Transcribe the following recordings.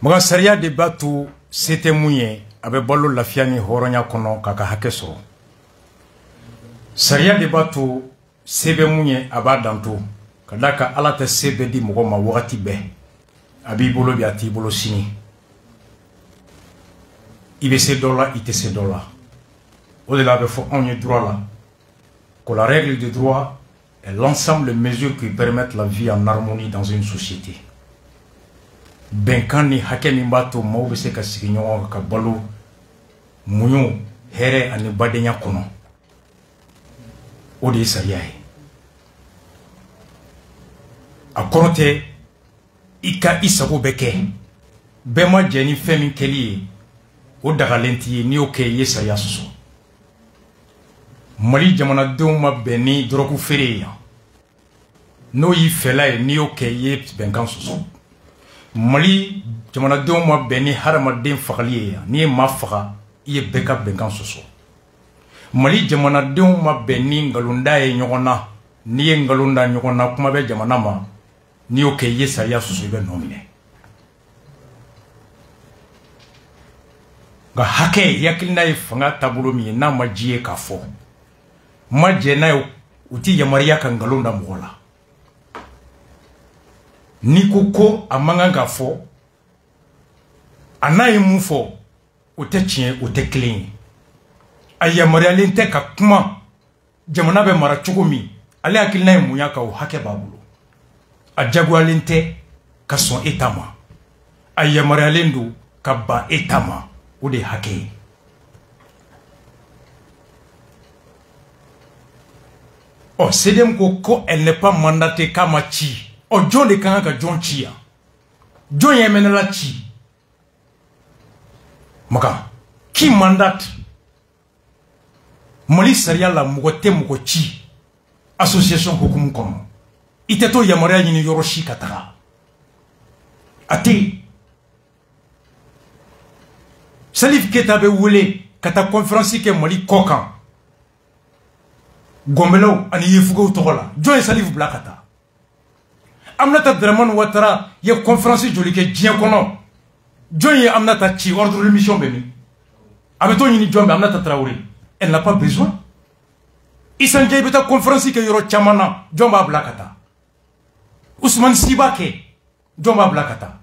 Maga sariya de batu c'était mouye abe balo lafiya ni horonya kono kaka hakeso. Sariya de batu sebe mouye aba danto kadaka ala te sebe di mogo ma wakati be abi bolo bi ati bolo sini. Ibe se dola ite se dola. Au-delà de faut on y droit là. Que la règle de droit est l'ensemble de mesures qui permettent la vie en harmonie dans une société. Benkani hakemi bato mawbe se ka siginyo ka balo munyo here ani badenya kono. Odi sariyae. Akorote ika isago beke. Bema jeni femi keli o dagalenti ni oke yesaya susu. Mali jamana duma beni droku fere no yi fela ni oke ye benkan susu. Mali jamana duma beni harama den fakali ni ma faka ye beka benkan susu. Mali jamana duma beni ngalunda ye nyogona ni ngalunda nyogona kuma be jamana ma ni oke yesaya susu be nomine. Ga hake yakilina ifanga taburo mi na majie kafo maje na uti ya maria kangalonda mwola nikuko amanga ngafo anayi mufo utechie utekling aya maria lente ka kuma jamana be mara chugumi ale akilina munyaka u hake babulo ajagwa lente ka son etama aya maria lendu ka ba etama ou des hackers. Oh, c'est dem ko elle n'est pas mandatée kama chi. Oh, John de kanga John chia. John yemena la chi. Maka, qui mandate? Mali saria la mugote mugo chi. Association hukumu kono. Iteto yamarea yini yoroshi katara. Ate. Salif Keita be wule kata conférence ke Mali kokan Gombelo ani yefugo togola joy Salif blakata Aminata Dramane Ouattara ye conférence joli ke dien kono joy Aminata chi ordre de mission bemi abeto ni jombe Aminata Traoré elle n'a pas besoin Issa Ndiaye beta conférence ke yoro chamana jomba blakata Ousmane Sibake jomba blakata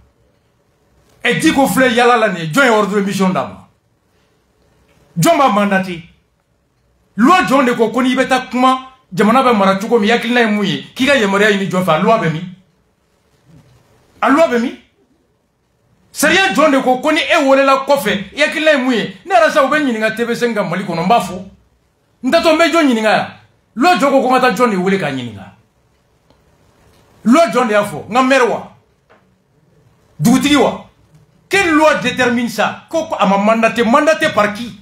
et dit qu'on fait yala l'année, John ordre de mission d'abord. John m'a mandaté. Loi John de Kokoni beta kuma, Jamana ba marachuko mi yakilina mouye, kika yemoria ini John fa loi bemi. A loi bemi. Seria John de Kokoni e wole la kofe, yakilina mouye, nera sa ube nyininga TV5 nga Mali kono mbafu. Ntato mbe John nyininga ya. Loi John ko ngata John de wole ka nyininga. Loi John de afo, nga merwa. Doutiwa. Quelle loi détermine ça? Mandaté par qui?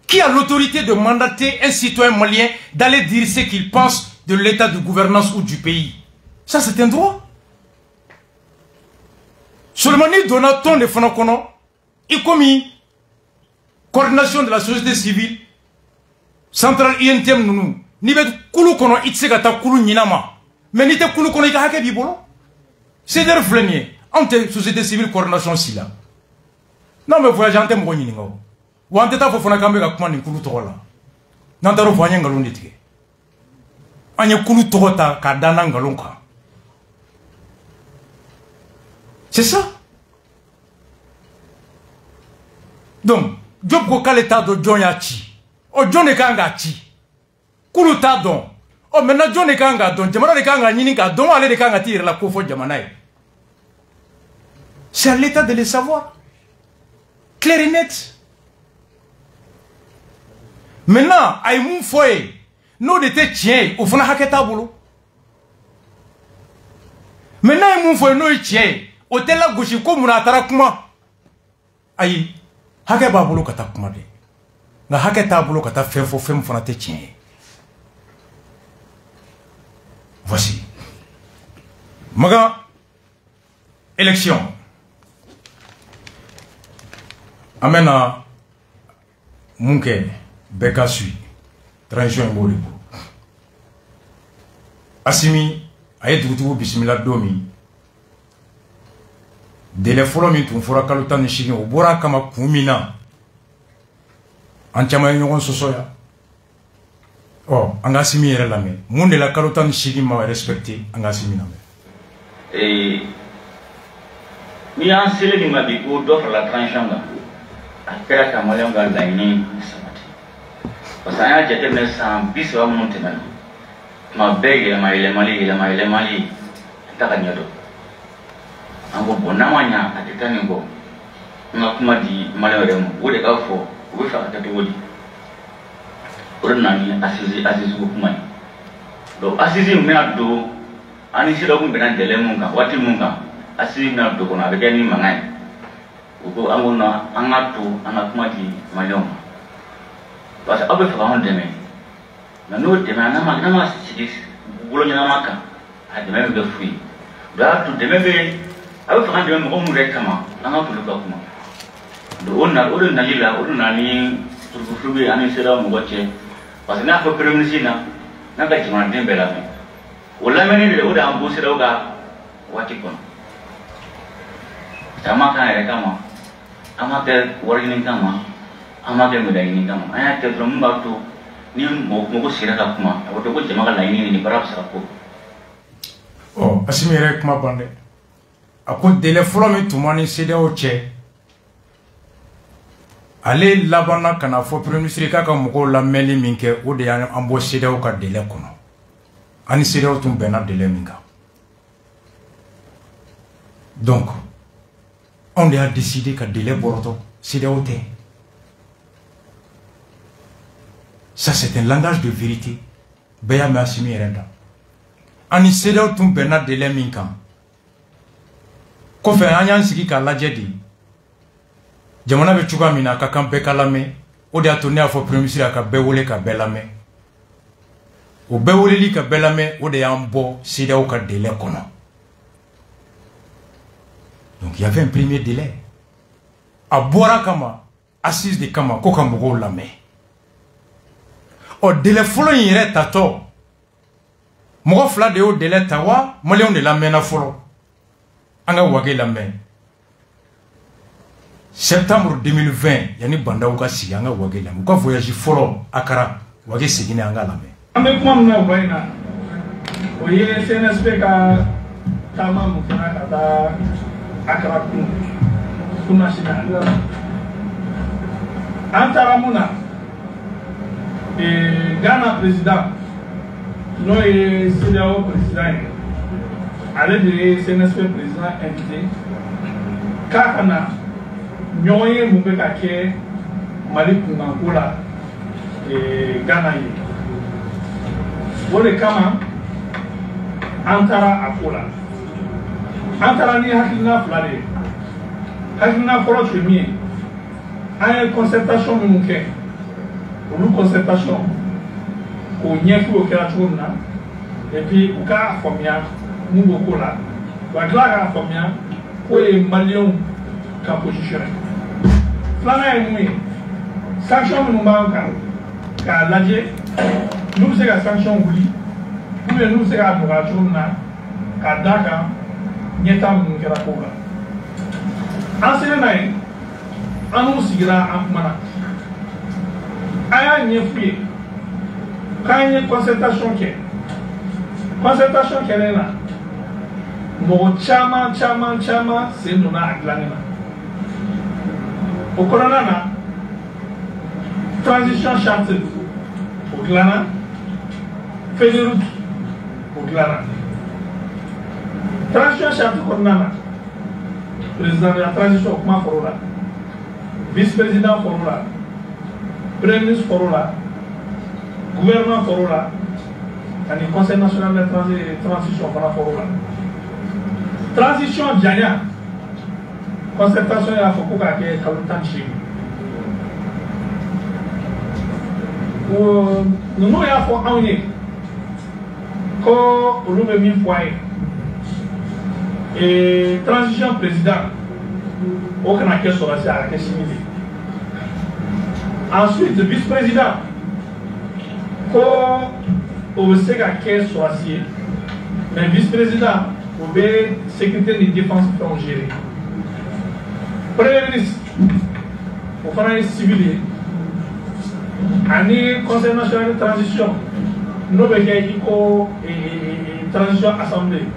Qui a l'autorité de mandater un citoyen malien d'aller dire ce qu'il pense de l'état de gouvernance ou du pays? Ça, c'est un droit. Seulement, ni Donaton de Fonakono, y commis coordination de la société civile, centrale INTM Nounou, ni bet Koulou Kono, Itsegata Koulou Ninama, mais ni te Koulou Kono, il y a Hake Bibolo. C'est des reflets. Ante société civile coordination si là. Non mais voyage ante mo nyini ngo. Wa ante ta fo fona kambe ka kuma ni kulu togola. Nantaro voyage ngalundi tike. Anya kulu togota ka dana ngalonka. C'est ça. Donc, job ko kale ta do jonya chi. O jone kanga chi. Kulu ta don. O mena jone kanga don. Jamana de kanga nyini ka don ale de kanga tire la kofo jamana. C'est à l'État de les savoir. Clair et net. Maintenant, Aïmoun Foye, nous de te tiens, au fond, haketa boulot. Maintenant, Aïmoun Foye, nous de tiens, au tel la gauche, comme on a tarakuma. Aïe, hakeba boulot kata kuma de. Na haketa boulot kata fem fona te tiens. Voici. Maga, élection. Amena Munke Beka Sui transition ngoli Asimi aye dugutugu bismillah domi délai fɔlɔ min tun fɔra kalo 18 o bɔra kama kun min na an caman ye ɲɔgɔn sɔsɔ ya an ka Assimi yɛrɛ lamɛn mun de la kalo 18 ma respecté an ka Assimi lamɛn ni y'an selen nin ma bi ko dɔ farala transition kan a kɛra ka maliyɛnw ka laɲini sabati parce que an y'a jateminɛ san 30 minnu tɛmɛna tuma bɛɛ yɛlɛma ta ka ɲɛ dɔn an ko bon n'an ma ɲa a tɛ taa nin kɔ n ka kuma di maliyɛnw yɛrɛ ma o de ka fɔ u bɛ fɛ ka taa cogo di o de nana ni Asisi ko kuma ye donc Asisi min bɛna don an ni CEDEAO kun bɛnna délai mun kan waati mun kan Asisi bɛna don kɔnɔ a bɛ kɛ ni mankan ye u ko an ko non an ka to an ka kuma di maliyɛnw ma parce que aw bɛ fɛ k'anw dɛmɛ mais n'o dɛmɛ n'an ma sigi bolo ɲɛnama kan a dɛmɛ bɛ kɛ fu ye donc a y'a to dɛmɛ bɛ a bɛ fɛ k'an dɛmɛ mɔgɔ minnu yɛrɛ kama an ka foli ka kuma donc o de nali la o de nana ni furugufurugu ye an ni CEDEAO mɔgɔ cɛ parce que n'a fɔ premier ministre na n'a ka jamanaden bɛɛ lamɛn o lamɛnni de o de y'an bɔ CEDEAO ka waati kɔnɔ caman kan yɛrɛ kama an ma kɛ wari ɲini kama an ma kɛ médaille ɲini kama an y'a kɛ dɔrɔn mun b'a to ni mɔgɔ sigira ka kuma a bɛ dɔn ko jama ka laɲini nin baara bɛ se ka ko Assimi yɛrɛ kuma ban dɛ a ko délai fɔlɔ min tun b'an ni CEDEAO cɛ ale labanna ka na fɔ premier ministre k'a ka mɔgɔw lamɛnni min kɛ o de y'an bɔ CEDEAO ka délai kɔnɔ an ni CEDEAO tun bɛnna délai min kan donc on de y'a décidé ka délai bɔrɔtɔ CEDEAO tɛ ça c'est un langage de vérité bɛɛ y'a mɛn Assimi yɛrɛ da an ni CEDEAO tun bɛnna délai min kan kɔfɛ an y'an sigi k'a lajɛ de jamana bɛ cogoya min na a ka kan bɛɛ ka lamɛn o de y'a to ne y'a fɔ premier ministre a ka bɛɛ wele ka bɛɛ lamɛn o bɛɛ weleli ka bɛɛ lamɛn o de y'an bɔ CEDEAO ka délai kɔnɔ donc il y avait un premier délai a bɔra kama assise de kama ko ka mɔgɔw lamɛn délai fɔlɔ in yɛrɛ tatɔ mɔgɔ fila de y'o délai ta wa maliyɛnw de lamɛnna fɔlɔ an ka Wage lamɛn septembre 2020 yanni bandaw ka sigi an ka Wage lamɛn u ka voyage fɔlɔ Akara Wage seginna an ka lamɛn an bɛ kuma min na o bɔ in na o ye CNSP ka taama mun kɛra ka taa Akara kun national an taara mun na Ghana président n'o ye CEDEAO président ye ale de ye CNSP président invité k'a ka na ɲɔgɔn ye mun bɛ ka kɛ Mali kunkanko la Ghana ye o de kama an taara a ko la an taara ni hakilina fila de ye hakilina fɔlɔ tun ye min ye an ye concertation minnu kɛ olu concertation k'o ɲɛfɔ o kɛra cogo min na et puis u k'a faamuya mun b'o ko la wa tila k'a faamuya k'o ye maliyɛnw ka position ye filanan ye mun ye sanction minnu b'an kan k'a lajɛ n'u bɛ se ka sanction wuli ou bien n'u bɛ se k'a nɔgɔya cogo min na k'a d'a kan ɲɛtaa minnu kɛra kow la an selen n'a ye an n'u sigira an kumana an y'a ɲɛf'u ye k'an ye concertation kɛ concertation kɛlen na mɔgɔ caman sen donna a dilanni na o kɔnɔna na transition charte o dilanna feuille de route o dilanna transition charte kɔnɔna na président de la transition o kuma fɔr'o la vice président fɔr'o la premier ministre fɔr'o la gouvernement fɔr'o la ani conseil national de transition fana fɔr'o la transition janya concertation y'a fɔ ko k'a kɛ kalo 18 ninnu y'a fɔ anw ye ko olu bɛ min fɔ a ye transition président o kana kɛ sɔrɔsi a ka kɛ sini de ensuite vice président ko o bɛ se ka kɛ sɔrɔsi ye mais vice président o bɛ sécurité ni défense fɛnw gérer Premier ministre au fana civil ani conseil national de transition no be kɛ iko transition assemblée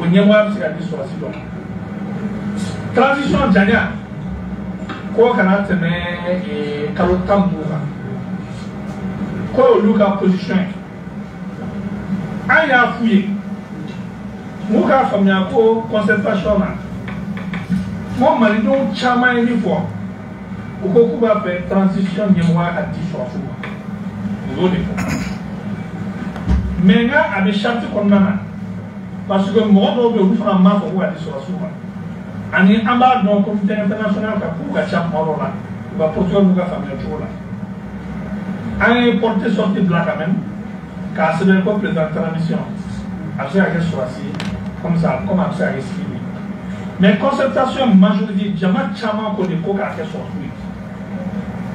o ɲɛmɔgɔya bɛ se ka di sɔrɔsi dɔ transition janya ko kana tɛmɛ kalo 15 kan ko olu ka position an y'a f'u ye n'u k'a faamuya ko concertation na mo malidenw caman ye min fɔ u ko k'u b'a fɛ transition ɲɛmɔgɔya ka di sɔrɔsiw ma u y'o de fɔ mais nka a bɛ charte kɔnɔna na parce que mɔgɔ dɔw bɛ yen olu fana m'a fɔ k'u ka di sɔrɔsiw ma ani an b'a dɔn comité international ka k'u ka ca kuma dɔ la u ka protocole n'u ka faamuya cogo la an ye porte sortie bila quand même k'a sɛbɛn ko président transition a bɛ se ka kɛ sɔrɔsi comme ça comme a bɛ se ka kɛ civil mais concertation majorité jama caman ko de ko k'a kɛ sɔrɔsiw ye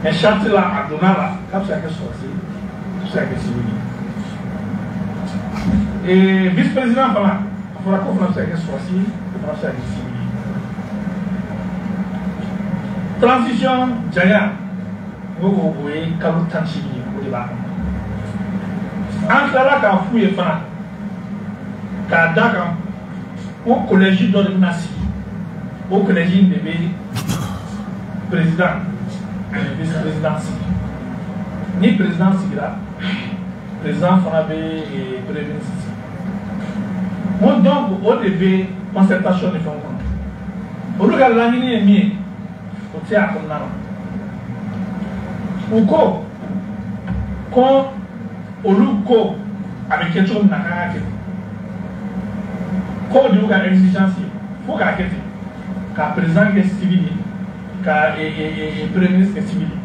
mais charte la a donna la k'a bɛ se ka kɛ sɔrɔsi a bɛ se ka kɛ civil et vice président fana a fɔra ko fana bɛ se ka kɛ sɔrɔsi o fana bɛ se ka kɛ civil transition janya o ye kalo 18 ye o de b'a kɔnɔ an tilala k'a f'u ye fana k'a da kan o collège dɔ de bɛna sigi o collège de bɛ président ani vice président sigi ni président sigira président fana bɛ premier ministre sigi bon donc o de bɛ concertation de fɛnw kɔnɔ olu ka laɲini ye min ye o tɛ a kɔnɔna na u ko ko olu ko a bɛ kɛ cogo min na k'an ka kɛ ko de y'u ka exigence ye fo k'a kɛ ten ka président kɛ civil ye ka premier ministre kɛ civil ye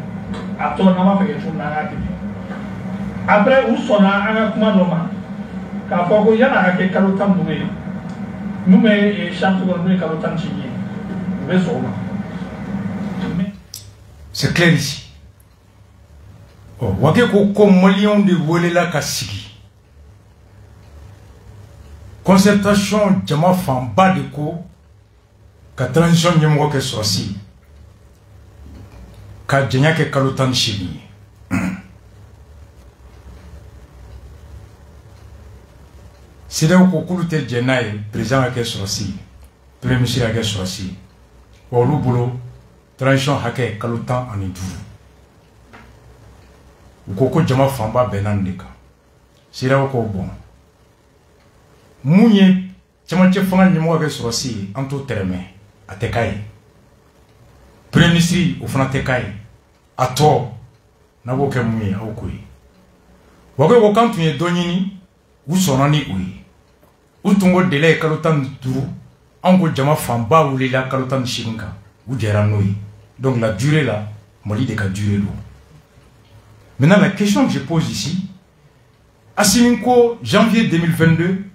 a tɔ n'an b'a fɛ kɛ cogo min na an k'a kɛ ten après u sɔnna an ka kuma dɔ ma k'a fɔ ko yan'a ka kɛ kalo 15 ye n'u bɛ charte kɔnɔ n'u ye kalo 18 ye u bɛ sɔn o ma. C'est clair ici. Oh, wake ko malien de welela ka sigi. Concertation jama fanba de ko ka transition ɲɛmɔgɔ kɛ sɔrɔsi ka janya kɛ kalo 18 ye. CEDEAO ko k'olu tɛ jɛn n'a ye président ka kɛ sɔrɔsi premier ministre ka kɛ sɔrɔsi wa olu bolo transition hakɛ kalo 15 u ko ko jama fanba bɛnna nin de kan CEDEAO ko bon mun ye cɛmancɛ fanga ɲɛmɔgɔ kɛ sɔrɔsi ye an t'o tɛrɛmɛ a tɛ k'a ye premier ministre o fana tɛ k'a ye a tɔ n'a b'o kɛ mun ye aw ko ye wa ko k'an tun ye dɔ ɲini u sɔnna ni o ye u tun ko délai ye kalo 15 an ko jama fanba wulila kalo 18 kan u jɛra n'o ye donc la durée là Mali de ka durée do. Maintenant la question que je pose ici Asiminko janvier 2022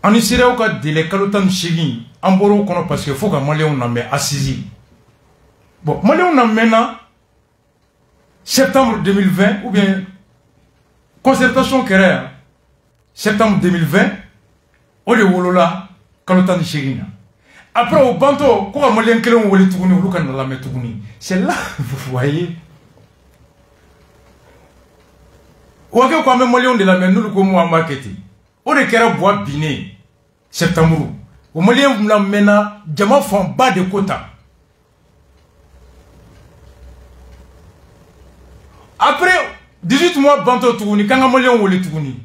en CEDEAO ka délai kalo 18 an bɔr'o kɔnɔ parce que faut ka maliyɛnw lamɛn assisi bon maliyɛnw lamɛnna septembre 2020 ou bien concertation kɛra yan septembre 2020 o de wolola kalo 18 na après au banto ko ka maliyɛn kelen wele tuguni olu ka na lamɛn tuguni c'est là vous voyez o kɛ ko an bɛ maliyɛnw de lamɛn n'olu ko mun an b'a kɛ ten o de kɛra bois binnen septembre o maliyɛn lamɛnna jama fanba de ko ta après 18 mois banto tuguni kan ka maliyɛnw wele tuguni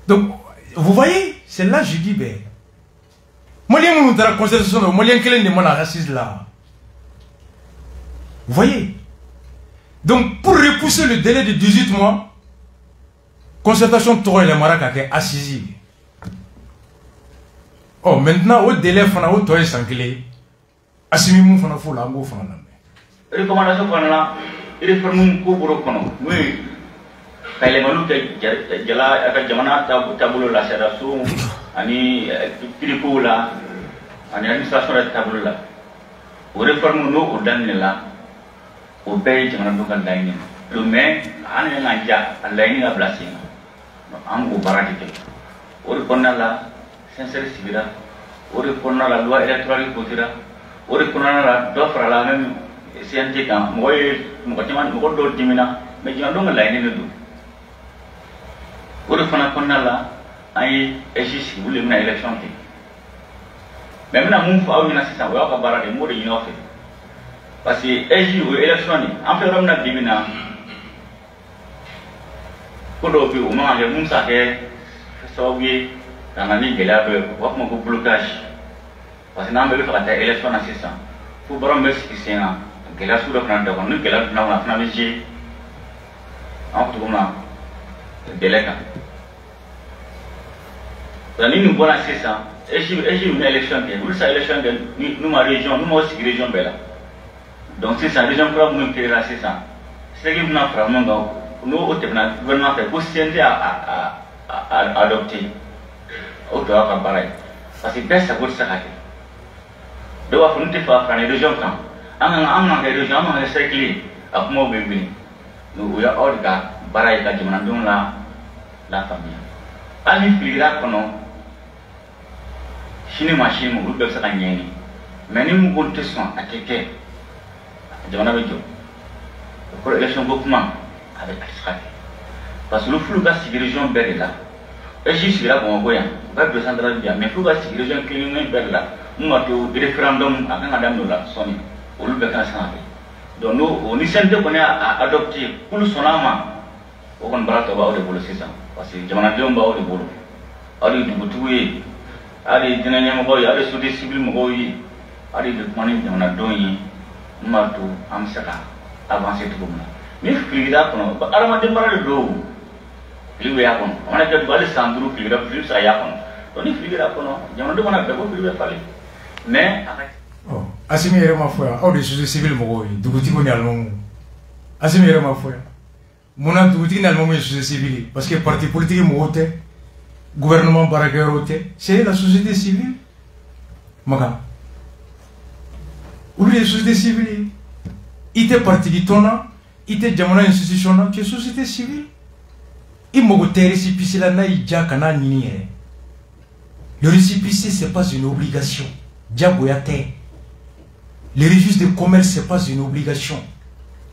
donc vous voyez c'est là je dis ben maliyɛn minnu taara concertation na maliyɛn kelen de mana assise là vous voyez donc pour repousser le délai de 18 mois concertation tɔgɔ yɛlɛmara ka kɛ assise oh maintenant au délai fana o tɔ ye san kelen Assimi mun fana fo la an b'o fana lamɛn recommandation fana la réforme ko bolo kɔnɔ n'o ye ka yɛlɛmaliw kɛ jala ka jamana taabolo la sariyaso ani kirikow la ani administration yɛrɛ taabolo la o réforme n'o o daminɛla o bɛɛ ye jamanadenw ka laɲini ye mais an yɛrɛ ka ja a laɲini ka bila sen kan an b'o baara de kɛ o de kɔnɔna la sincère sigira ore konna la loi électorale kotira ore konna la d'offre la même CNT kan moy mo timan mo do dimina me jina do ngala ni do ore fana konna la ay ejisi wule na élection ti même na mun fa awina sisa wa ka bara de mo de inofe parce que eji o élection ni en fait rom na dimina ko do bi o ma le mun sa ke so wi dans ni gela be wa ko blocage parce que na be fa ta élection na sisa fu borom be sikisena gela su do kan da ko ni gela na na na ji en tout cas delega la ni nous voilà c'est ça et j'ai une élection bien vous savez élection nous ma région nous ma aussi région bella donc c'est ça région pour nous faire là c'est ça c'est que nous avons vraiment nous au terme gouvernement fait pour s'aider à adopter au droit à pareil parce que best ça pour ça de voir nous te faire faire les régions quand en les régions en les cercles à comment bébé nous y a hors gars pareil quand je m'en donne la famille ami filigra kono chine machine mo do sa nyeni mais ni mu gonte son ateke jona be jo ko élection beaucoup avec Asraki parce que le flou ga si région belle là et j'y suis là bon goya ba de central bien mais flou ga si région clinique belle là mu to référendum aka madame la soni o lu be ka sa donc nous on essaie de connaître adopter pour sonama o kon barato ba o de bolo c'est ça parce que jamana de mba o de bolo ari dubutuwe ari dinanya mo boy ari sudi civil mo boy ari de mani jamana doyi matu amsaka avancer tout comme mais filigra kono ba arama de mara do liwe ya kono on a que bale sandru filigra plus ça ya kono to ni filigra kono jamana de mona bebo filigra fali mais oh asimi yere ma foya o de sudi civil mo boy dubuti ko ni almo asimi yere ma foya mona dubuti ni almo sudi civil parce que parti politique mo wote gouvernement baraguerote c'est la société civile maga ou les sociétés civiles ite parti qui tona ite jamana institutionnelle que société civile il mogo teresi pisila na ija kana nini le récépissé c'est pas une obligation diaboyate les registres de commerce c'est pas une obligation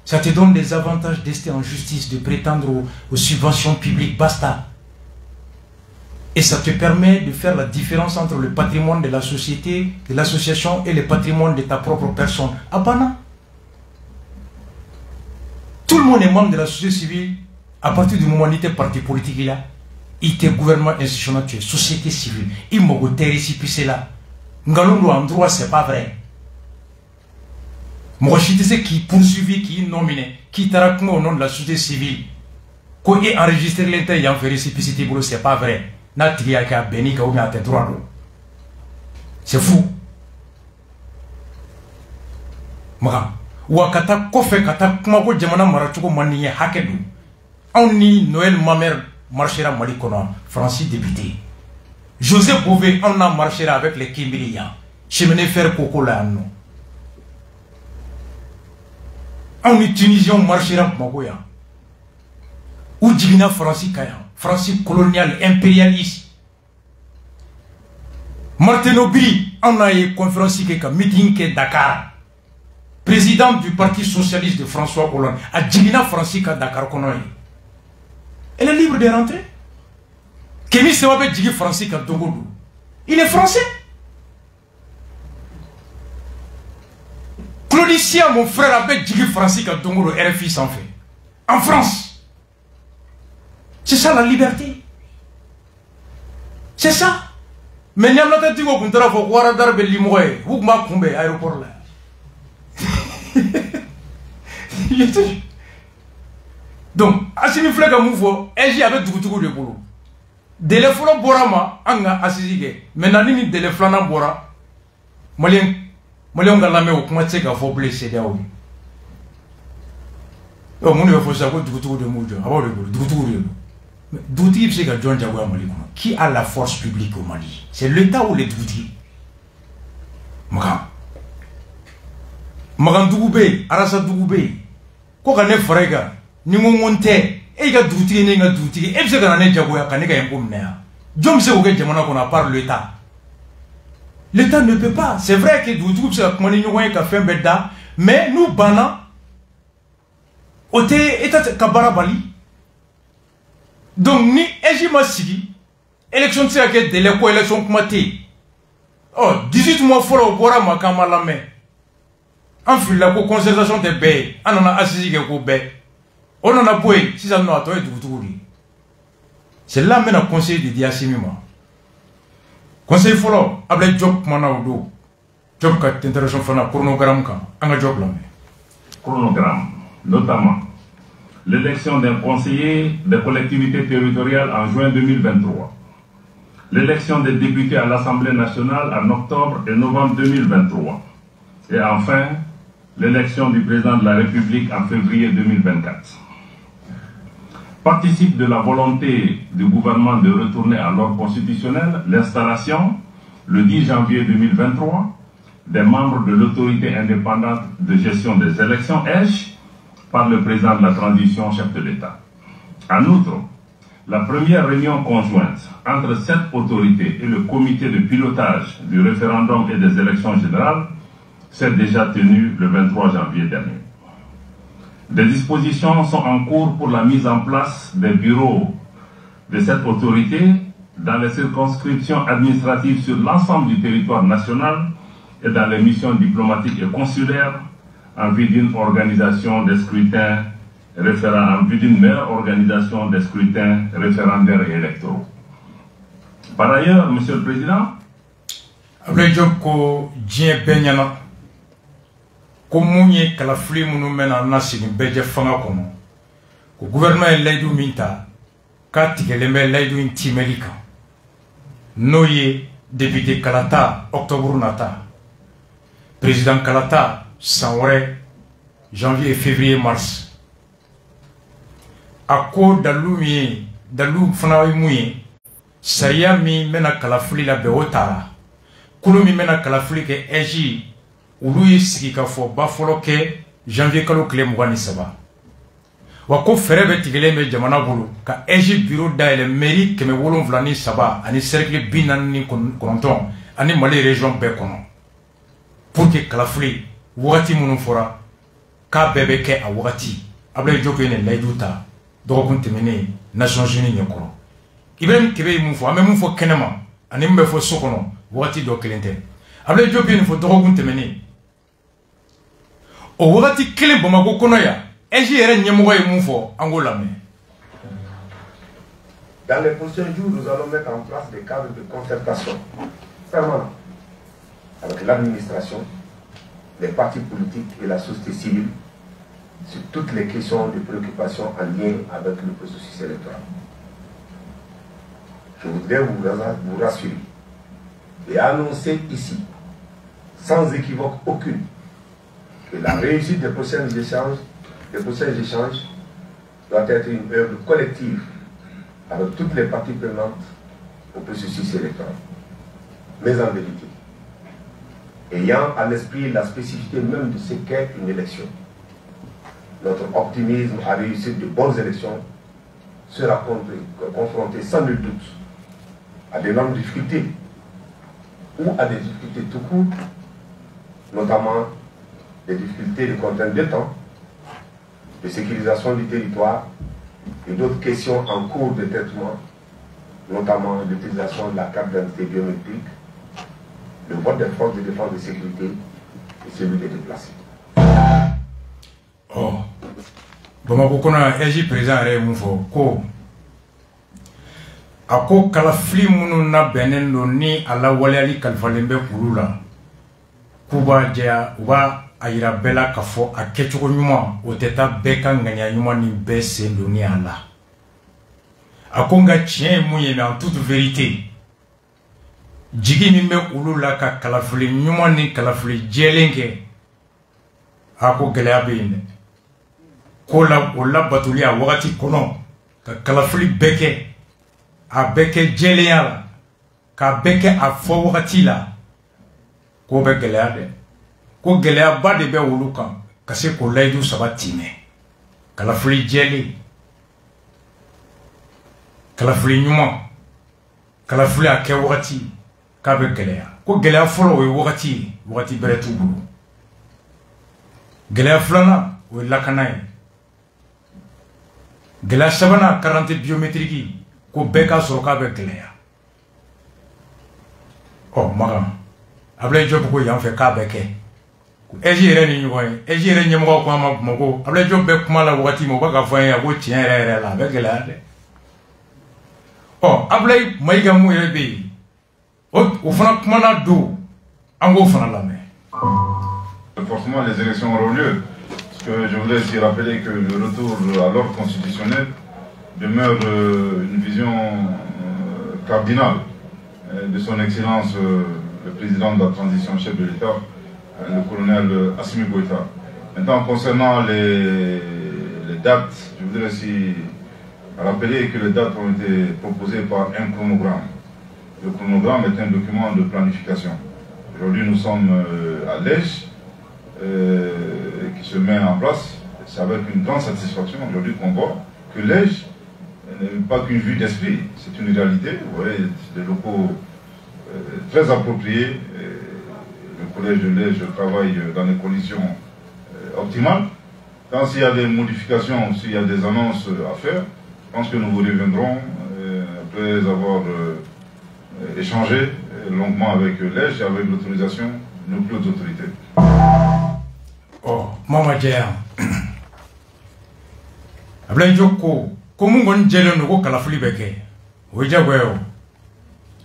ça te donne des avantages d'ester en justice de prétendre aux subventions publiques basta. Et ça te permet de faire la différence entre le patrimoine de la société, de l'association et le patrimoine de ta propre personne. Abana. Tout le monde est membre de la société civile à partir du moment où il était parti politique là, il était gouvernement institutionnel, tu es société civile. Il m'a goûté ici, puis c'est là. Ngalondo en droit, c'est pas vrai. Moi, je disais qui poursuivi, qui nominé, qui t'a au nom de la société civile. Quand il enregistré l'intérêt, il a fait récépissité, c'est pas vrai. C'est fou. Wakata kofe kata kumako jamana marachuko maniye hakedu. Ni Noël Mamère marchera Mali kono, Francis député. José Bové on a marché avec les Kimbiliens. Cheminée faire coco là non. Ni Tunisien marchera Magoya. Ou Divina Francis Kayan. Francis colonial, impérialiste. Martin Aubry, on a eu conférence qui est meeting à Dakar. Président du Parti Socialiste de François Hollande. À Djibina Francis à Dakar. Elle est libre de rentrer. Kémy Sewabe Djigi Francis à Dogodo. Il est français. Claudicia, mon frère, avec Djigi Francis à Dogodo, RFI s'en fait. En France. C'est ça la liberté. C'est ça. Mais il y a un petit peu de voir d'arbre limoé. Vous m'avez combé aéroport là. Donc, Assimi Flega Moufo, et j'y avais tout de boulot. Déléphone Borama, Anga Assisige. Maintenant, ni déléphone Bora. Malien Galame au Kumatseka faut blesser d'aoui. Oh, mon Dieu, faut savoir tout de Mouja. Avant de boulot. Douti, c'est que John Jawa Mali. Qui a la force publique au Mali? C'est l'État ou les Douti? Magan Dougoubé, Arasa Dougoubé. Quoi qu'on ait frère, ni mon monte, et il y a Douti, et il y a Douti, et c'est qu'on a Jawa, qu'on est un peu. John sait où est Jamana qu'on a par l'État. L'État ne peut pas. C'est vrai que Doudou, c'est un fait un mais nous, Bana, on est Kabara Bali. Donc, ni Ejima Sigi, élection de la délai pour élection kumate. Oh, 18 mois pour le Bora Makama la main. En fait, la concertation de Bé, on en a assisté que Bé. On en a boué, si ça n'a pas été Doudou. C'est là même le conseil de Diasimima. Conseil follow, avec job manaudo. Job kat interaction fana chronogramme ka, anga job là. Chronogramme, notamment l'élection d'un conseiller des collectivités territoriales en juin 2023, l'élection des députés à l'Assemblée nationale en octobre et novembre 2023, et enfin l'élection du président de la République en février 2024. Participe de la volonté du gouvernement de retourner à l'ordre constitutionnel l'installation, le 10 janvier 2023, des membres de l'autorité indépendante de gestion des élections, EGE, par le président de la transition, chef de l'État. En outre, la première réunion conjointe entre cette autorité et le comité de pilotage du référendum et des élections générales s'est déjà tenue le 23 janvier dernier. Des dispositions sont en cours pour la mise en place des bureaux de cette autorité dans les circonscriptions administratives sur l'ensemble du territoire national et dans les missions diplomatiques et consulaires en vue d'une organisation des scrutins en vue d'une meilleure organisation des scrutins référendaires et électoraux. Par ailleurs, Monsieur le Président, Komunye kalafli munu mena nasini beje fanga kono. Ko gouvernement e laydu minta ka tikeleme laydu intimelika. Noye député Kalata octobre nata. Président Kalata sanwere janvier et février mars. Ako dalu fana muye sariya mi mena kalafli la be otara. Kulu mi mena kalafli ke eji ulu sigi ka fo ba folo ke janvier kalo kile mugani saba wa ko fere be tigele me jamana bulu ka eji bureau daile mairie keme wolon vlani saba ani cercle binan ni konton ani mali région be kono pour que kalafuli wati munu fora ka bebe ke a wati abla joko ne layduta do ko temene Nations Unies nyokoro ibrahim kebe mu fo amem fo kenema ani mbe fo sokono wati do kelente abla joko ne fo do ko temene o wati kelen Bamako kono ya eji yere nyemogo e mufo Angola me. Dans les prochains jours, nous allons mettre en place des cadres de concertation permanents avec l'administration, les partis politiques et la société civile sur toutes les questions de préoccupation en lien avec le processus électoral. Je voudrais vous rassurer et annoncer ici, sans équivoque aucune, que la réussite des prochains échanges doit être une œuvre collective avec toutes les parties prenantes au processus électoral. Mais en vérité, ayant à l'esprit la spécificité même de ce qu'est une élection, notre optimisme à réussir de bonnes élections sera confronté sans nul doute à d'énormes difficultés ou à des difficultés tout court, notamment des difficultés de contrainte de temps, de sécurisation du territoire et d'autres questions en cours de traitement, notamment l'utilisation de la carte d'identité biométrique, le vote des forces de défense et de sécurité et celui des déplacés. Oh, Bamako kona eji président re mufo ko ako kalafli munu na benen no ni ala waliali kalfalembe kurula kuba jea uba ayira bela kafo akechoko nyuma oteta beka nganya nyuma ni bese ndoni ala akonga chien muye en toute vérité jigi mimbe ulula ka kalafli nyuma ni kalafli jelenge ako geleabine kola ola batulia wakati kono ka kalafli beke a beke jeleyala ka beke a fo wakati la ko be geleade ko geleya ba de be wulu kan ka se ko laydu sabatime kalafli jeli kalafli nyuma kalafli a ke wakati k'a bɛ gɛlɛya ko gɛlɛya fɔlɔ o ye wagati bɛrɛ t'u bolo gɛlɛya filanan o ye lakana ye gɛlɛya sabanan carte biométrique ko bɛɛ k'a sɔrɔ k'a bɛ gɛlɛya Magan Ablaye Diop ko yan fɛ k'a bɛ kɛ EJ yɛrɛ ni ɲɔgɔn ye EJ yɛrɛ ɲɛmɔgɔ ko an ma Bamakɔ Ablaye Diop bɛ kuma la wagati min u bɛ ka fɔ an ye ko tiɲɛ yɛrɛ la a bɛ gɛlɛya dɛ Ablaye Mayiga mun yɛrɛ bɛ yen o fana kumana don an k'o fana lamɛn. Forcément, les élections auront lieu. Parce que je voudrais aussi rappeler que le retour à l'ordre constitutionnel demeure une vision cardinale de son Excellence le président de la transition, chef de l'État, le colonel Assimi Goïta. Maintenant, concernant les dates, je voudrais aussi rappeler que les dates ont été proposées par un chronogramme. Le chronogramme est un document de planification. Aujourd'hui, nous sommes à l'Èche, qui se met en place. C'est avec une grande satisfaction aujourd'hui qu'on voit que l'Èche n'est pas qu'une vue d'esprit, c'est une réalité. Vous voyez, des locaux très appropriés. Le collège de l'Èche travaille dans des conditions optimales. Quand il y a des modifications, s'il y a des annonces à faire, je pense que nous vous reviendrons après avoir échangé longuement avec l'Èche et avec l'autorisation de nos plus hautes autorités. Mama Djaya Ablaye Diop ko mun kɔni jɛlen don ko kalafili bɛ kɛ o ye jagoya ye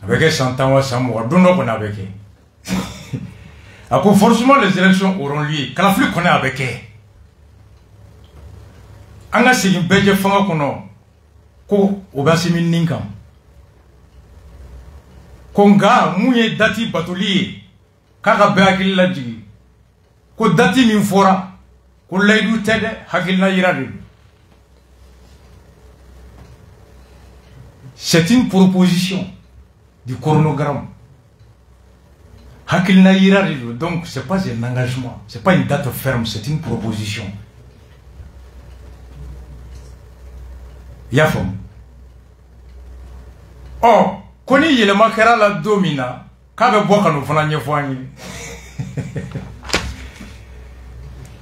a bɛ kɛ san 10 wa san 20 don dɔ kɔni a bɛ kɛ a ko forcément les élections auront lieu kalafili kɔni a bɛ kɛ an ka segin bɛɛ jɛ fanga kɔnɔ ko o bɛ Assimi nin kan ko nka mun ye dati batoli ye k'a ka bɛɛ hakili lajigi ko dati min fɔra ko layidu tɛ dɛ hakilina yira de don. C'est une proposition du chronogramme. Hakilina yira de don, donc c'est pas un engagement, c'est pas une date ferme, c'est une proposition. Yafom. Koni yelema kɛra la don min na k'a bɛ bɔ ka n'o fana ɲɛfɔ an ye.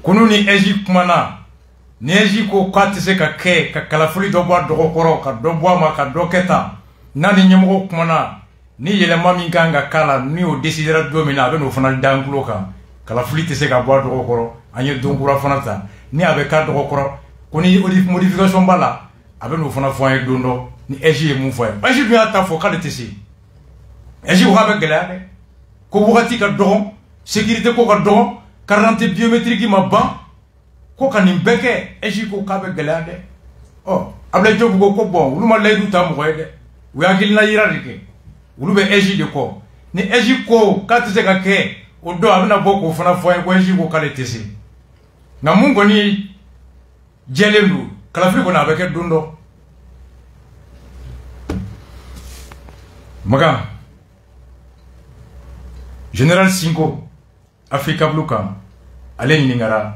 Kunu ni EJ kumana ni EJ ko k'a tɛ se ka kɛ ka kalafili dɔ bɔ a dɔgɔ kɔrɔ ka dɔ bɔ a ma ka dɔ kɛ tan n'a ni ɲɛmɔgɔ kumana ni yɛlɛma min kan ka k'a la ni o décidera don min na a bɛ n'o fana da an tulo kan kalafili tɛ se ka bɔ a dɔgɔ kɔrɔ an ye don kura fana ta ni a bɛ k'a dɔgɔ kɔrɔ ko ni modification b'a la a bɛ n'o fana fɔ an ye don dɔ ni EJ ye mun fɔ a ye EJ dun y'a ta fɔ k'ale tɛ se EJ ko k'a bɛ gɛlɛya dɛ ko wagati ka dɔgɔ sécurité ko ka dɔgɔ carte biométrique ma ban ko ka nin bɛɛ kɛ EJ ko k'a bɛ gɛlɛya dɛ Ablaye Diop ko bon olu ma layidu ta mɔgɔ ye dɛ u hakilina yira de kɛ olu bɛ EJ de kɔ ni EJ ko k'a tɛ se ka kɛ o don a bɛna bɔ k'o fana fɔ an ye ko EJ ko k'ale tɛ se nka mun kɔni jɛlen don kalafili kɔni a bɛ kɛ don dɔ. Magan Général Sinko Africa Blue kan ale ɲininkara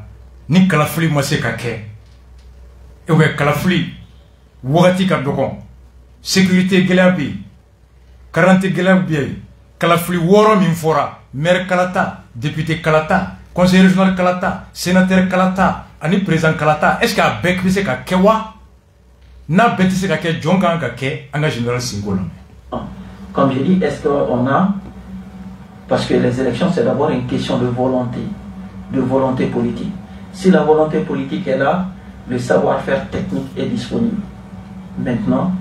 ni kalafili ma se ka kɛ ou bien kalafili wagati ka dɔgɔ sécurité gɛlɛya bɛ yen carte gɛlɛya bɛ yen kalafili 6 min fɔra maire kalata député kalata conseiller régional kalata sénateur kalata ani président kalata est-ce que a bɛɛ bɛ se ka kɛ wa n'a bɛɛ tɛ se ka kɛ jɔn kan ka kɛ an ka Général Sinko la. Comme je dis, est-ce qu'on a... Parce que les élections, c'est d'abord une question de volonté politique. Si la volonté politique est là, le savoir-faire technique est disponible. Maintenant,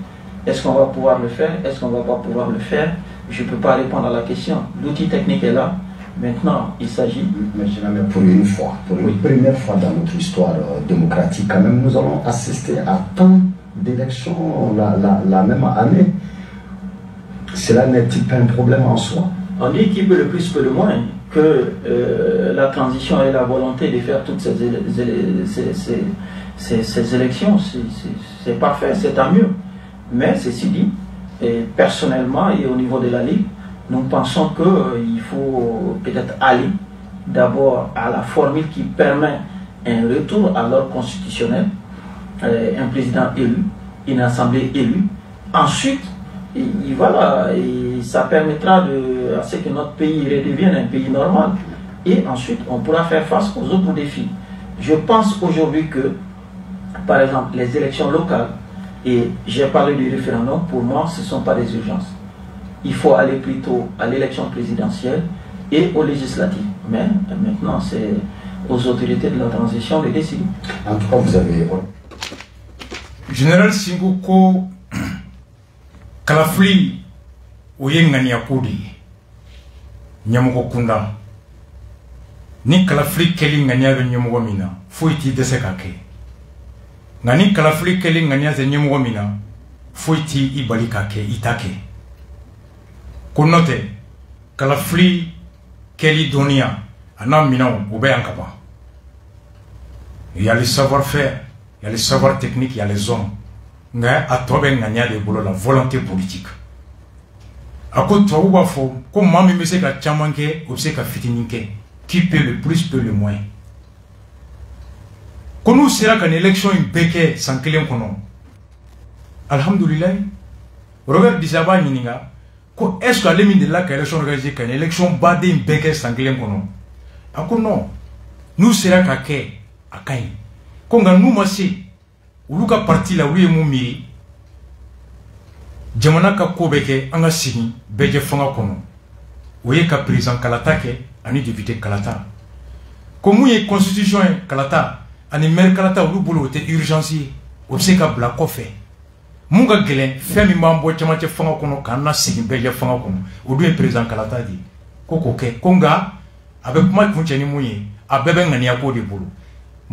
est-ce qu'on va pouvoir le faire? Est-ce qu'on ne va pas pouvoir le faire? Je ne peux pas répondre à la question. L'outil technique est là. Maintenant, il s'agit... Mais pour une fois, pour une première fois dans notre histoire démocratique, quand même, nous allons assister à tant d'élections la même année. Cela n'est-il pas un problème en soi? On dit qui peut le plus, peut le moins, que la transition et la volonté de faire toutes ces élections, c'est parfait, c'est tant mieux. Mais ceci dit, et personnellement et au niveau de la Ligue, nous pensons qu'il faut peut-être aller d'abord à la formule qui permet un retour à l'ordre constitutionnel, un président élu, une assemblée élue. Ensuite, voilà, et ça permettra à ce que notre pays redevienne un pays normal. Et ensuite, on pourra faire face aux autres défis. Je pense aujourd'hui que, par exemple, les élections locales, et j'ai parlé du référendum, pour moi, ce ne sont pas des urgences. Il faut aller plutôt à l'élection présidentielle et aux législatives. Mais maintenant, c'est aux autorités de la transition de décider. En tout cas, vous avez... Général Singoko Kalafli Oyengani Akudi Nyamugo Kunda Ni Kalafli Kelly Ngania Nyamugomina Fuiti Desekake Nani Kalafli Kelly Ngania Nyamugomina Fuiti Ibalikake Itake Konote Kalafli Kelly Donia Anam Minao Ubeankaba. Il y a le savoir-faire, il y a le savoir technique, il y a les hommes. Mais à toi, il y a la volonté politique. À côté de toi, comme Mami me sait que Tchamanke, ou sait que Fitininke, qui peut le plus, peut le moins. Quand nous sera qu'une élection une béquée sans client qu'on a. Alhamdulillah, Robert Dissaba Nininga, est-ce qu'à l'émine de là qu'une élection organisée, qu'une élection badée une béquée sans client qu'on a. Encore non. Nous sera qu'à Akai. Konga nous si uluka parti la wuye mumiri jamana ka kobeke anga sigi beje fanga kono wuye ka président kalata ke ani député kalata ko muye constitution kalata ani maire kalata ulu bolo te urgence obse ka bla ko fe munga gelen femi mambo chama che fanga kono kana sigi beje fanga kono udu président kalata di koko ke konga avec moi kuncheni muye abebe ngani akodi bolo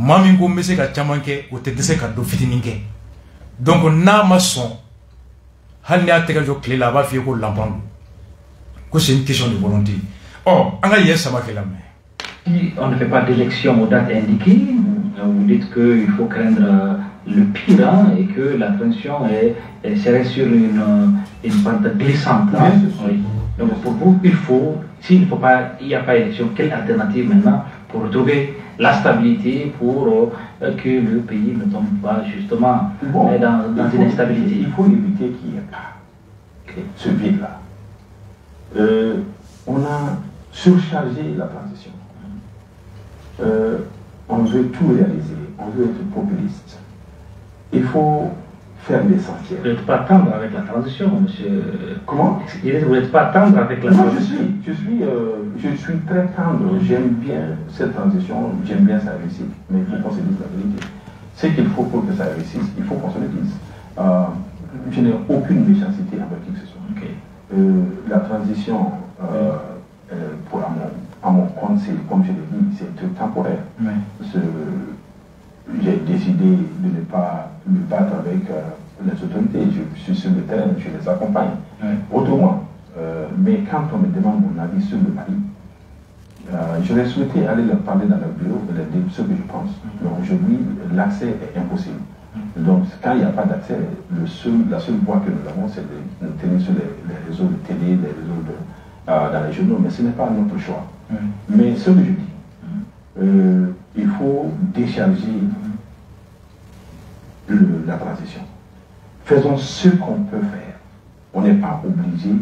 Mami ko mese ka chamanke o te dese ka do fitininke. Donc na maçon hal ne atega jo clé là-bas fi ko lampandu. Que c'est une question de volonté. Oh, anga yes sama ke la mais. On ne fait pas d'élection aux dates indiquées. Vous dites qu'il faut craindre le pire hein, et que la transition serait sur une pente glissante. Hein? Oui. Donc pour vous, il faut, s'il n'y a pas d'élection, quelle alternative maintenant pour retrouver la stabilité, pour que le pays ne tombe pas justement dans une instabilité? Il faut éviter qu'il n'y ait pas ce vide-là. On a surchargé la transition. On veut tout réaliser, on veut être populiste. Il faut faire l'essentiel. Vous n'êtes pas tendre avec la transition, monsieur. Comment? Vous n'êtes pas tendre avec la transition? Je suis très tendre. J'aime bien cette transition, j'aime bien sa réussite. Mais il faut qu'on se dise la vérité. Ce qu'il faut pour que ça réussisse, il faut qu'on se le dise. Je n'ai aucune méchanceté avec qui que ce soit. Okay. La transition, à mon compte, c'est, comme je l'ai dit, c'est un truc temporaire. Oui. J'ai décidé de ne pas me battre avec les autorités. Je suis sur le terrain, je les accompagne. Oui. Autrement, mais quand on me demande mon avis sur le Mali, j'aurais souhaité aller leur parler dans leur bureau et leur dire ce que je pense. Mais aujourd'hui, l'accès est impossible. Donc, quand il n'y a pas d'accès, la seule voie que nous avons, c'est de nous tenir sur les réseaux de télé, les réseaux dans les journaux, mais ce n'est pas notre choix. Mais ce que je dis, il faut décharger la transition. Faisons ce qu'on peut faire. On n'est pas obligé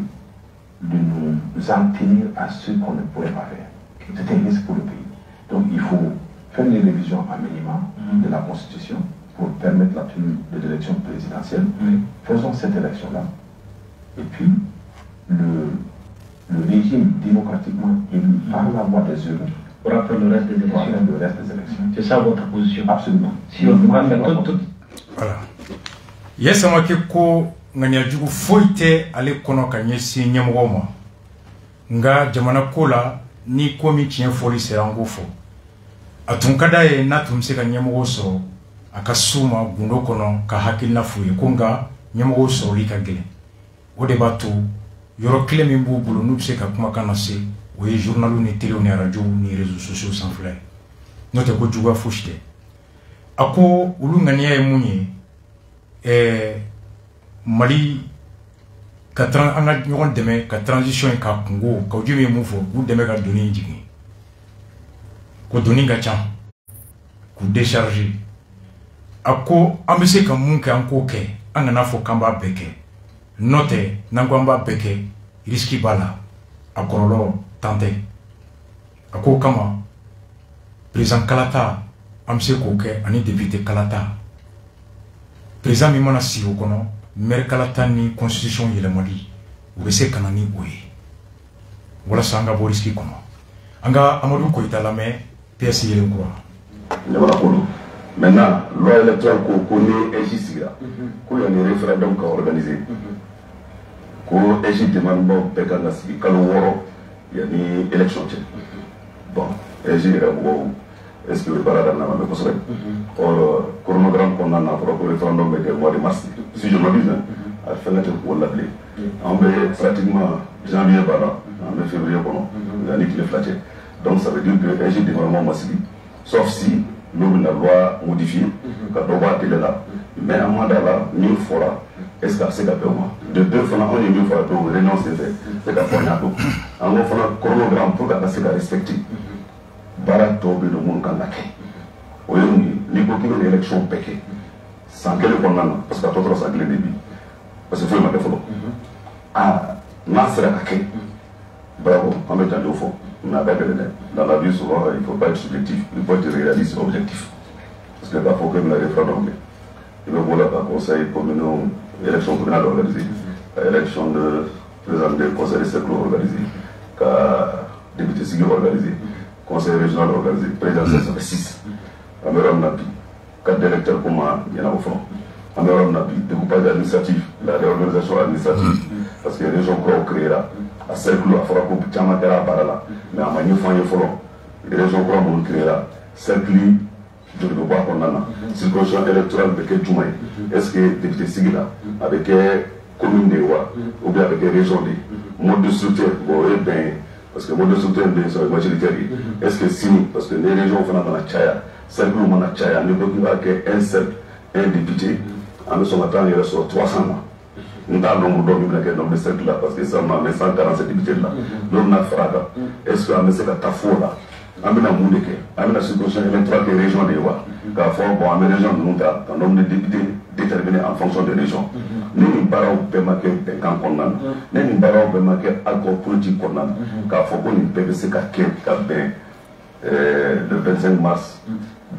de nous en tenir à ce qu'on ne pourrait pas faire. C'est un risque pour le pays. Donc il faut faire une révision à minima de la Constitution pour permettre la tenue de l'élection présidentielle. Faisons cette élection-là. Et puis, le régime démocratiquement élu par la voie des urnes pour après le reste des élections. C'est ça votre position? Absolument. Si on peut pas faire tout. Voilà. Yes, on va ko ngania jugu foite ale kono kanye si nyamgoma. Nga jamana kola ni komi tien foli serangofo. Atunkada e natumse ka nyamgo so akasuma gundo kono ka hakilna fuye kunga nyamgo so likagele. Ode batu yoro kile mimbu bulu nupse ka kuma kana se oye journalu ni télé ni radio ni réseaux sociaux sans flair. Note ko juga fushte. Ako ulungania e munye Mali anga ñogon deme ka transition ka kungo ka jumi mu fo ku deme ka doni jigi ko doni ga chan ku décharger ako ambese ka mun ka anko ke anga na fo kamba beke note nangwa mba beke risque bala a kɔlɔlɔ tante a ko kama président kalata an bɛ se k'o kɛ ani député kalata président min mana sigi o kɔnɔ maire kalata ni constitution yɛlɛmali u bɛ se ka na ni o ye walasa an ka bɔ risque kɔnɔ an ka Amadou Koyita lamɛn PS yelen kura. Ne b'a bolo maintenant loi électorale ko ni EJ sigira ko yanni référendum ka organiser ko EJ demandement bɛɛ kan ka sigi kalo 6 yanni élection cɛ bon EJ yɛrɛ mɔgɔw est-ce que baara daminɛ ma mɛ kosɛbɛ or chronogramme kɔnɔna na fɔra ko référendum bɛ kɛ mois de mars si je m'abuse a fɛngɛ tɛ k'o labilen an bɛ pratiquement janvier b'a la an bɛ février kɔnɔ yanni tile 2 cɛ donc ça veut dire que EJ demandement ma sigi sauf si nous la loi modifiée ka dɔ bɔ a délai la mais en mandat la min fɔra est ce que a bɛ se ka bɛn o ma de deux fana anw ye min fɔra donc réunion senfɛ c'est ka fɔ an y'a dɔn an ko fana chronogramme pour ka se ka respecter baara tɔw bɛ yen minnu kan ka kɛ o ye mun ye n'i ko k'i bɛ élection bɛɛ kɛ san kelen kɔnɔna na parce que a tɔ tora san kelen de bi parce que foyi ma kɛ fɔlɔ n'a sera ka kɛ bravo an bɛ janjo fɔ. Mais avec dans la vie, souvent, il ne faut pas être subjectif, il faut être réaliste et objectif. Parce que là, il faut que nous la référendum. Il va voir le conseil communal, l'élection communale organisée, l'élection de président du conseil de cercle organisé, député civil organisé, conseil régional organisé, présidentiel, ça fait 6. Améram Napi, 4 électeurs comme il y en a au fond. Améram Napi, découpage administratif, la réorganisation administrative, parce que les régions croient créera. A cercle a fɔra ko caman kɛra a baara la mais a ma ɲɛfɔ an ye fɔlɔ région kura minnu créera cercle joli bɛ bɔ a kɔnɔna na circonscription électorale bɛ kɛ jumɛn ye est ce que député sigi la a bɛ kɛ commune de ye wa ou bien a bɛ kɛ région de ye mode de structure bon o ye bɛn ye parce que mode de structure bɛ yen sɔrɔ majoritaire ye est ce que sini parce que ni région fana mana caya cercle mana caya ni ko k'i b'a kɛ un cercle un député an bɛ sɔn ka taa an yɛrɛ sɔrɔ 300 ma. Nous avons un nombre de cercles là parce que ça m'a mis 147 députés là. Nous avons fraga. Est-ce que nous avons ta foi là? Nous avons un monde qui est. Nous avons la circonscription électorale des régions de Wa. Car faut bon, les régions nous avons un nombre de députés déterminés en fonction des régions. Nous n'avons pas eu marqué un camp qu'on a. Nous n'avons pas eu marqué accord politique qu'on a. Car faut qu'on ait PVC le 25 mars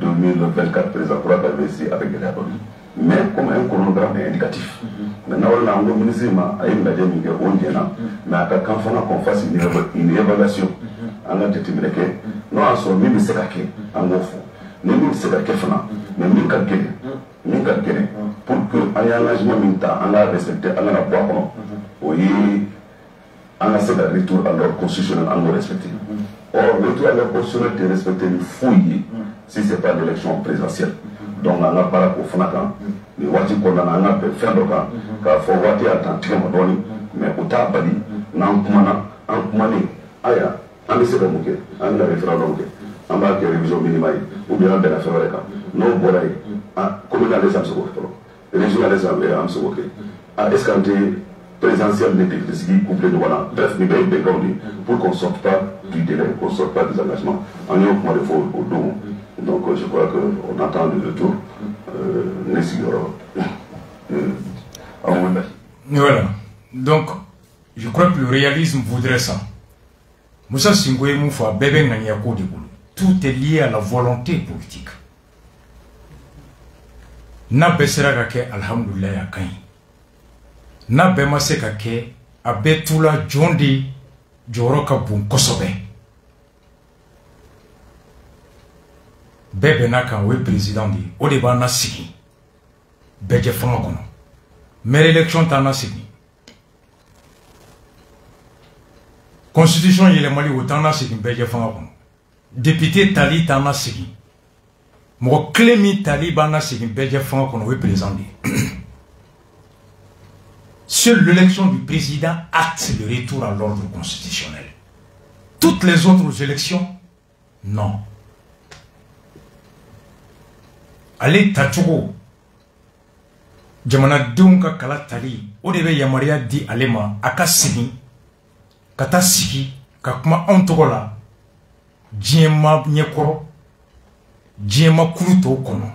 2024 président pour la PVC avec les abonnés. Mais comme un chronogramme est indicatif. Maintenant, on a un ministre qui a une mais à quand qu'on fasse une évaluation, on a déterminé que nous avons mis le sécaqué en gros. Nous avons mis le sécaqué, mais nous avons pour que on a respecté, on a boire, oui, on a fait le retour à l'ordre constitutionnel, on a respecté. Or, le retour à l'ordre constitutionnel est respecté, il faut si ce n'est pas l'élection présidentielle. Donc, on a parlé au Fanakan, les Wati qu'on a fait Doka, car faut Wati à tant mais au Tabali, Namkumana, Ankumani, Aya, on essaie de mouquer, on a référendum, on va faire révision minimale, ou bien on a fait le cas. Non, voilà, communal des Amsoko, régional des Amsoko, est-ce qu'on est présidentiel n'était ce qui couplé de voilà, bref, nous avons pour qu'on ne sorte pas du délai, qu'on ne sorte pas des engagements, on est au point de faux au dos. Donc je crois qu'on attend le retour. Voilà. Donc, je crois que le réalisme voudrait ça. Moussa Singoué Moufa, Bébé Nanyako de Boulou. Tout est lié à la volonté politique. Na besera kake alhamdulillah ya kai. Na bema se kake abetula jondi joroka bun kosobe. Bébé n'a qu'un président dit au débat n'a sigi. Bébé fanga kono. Mais l'élection t'en a sigi. Constitution il est mali autant n'a sigi bébé fanga kono. Député Tali t'en a sigi. Mo Clémy Tali n'a sigi bébé fanga kono oui président dit. Seule l'élection du président acte le retour à l'ordre constitutionnel. Toutes les autres élections, non. Ale tachugo jamana dunka kala tali o de be yamaria di alema aka sigi kata sigi ka kuma on togola jema nyekoro jema kruto kono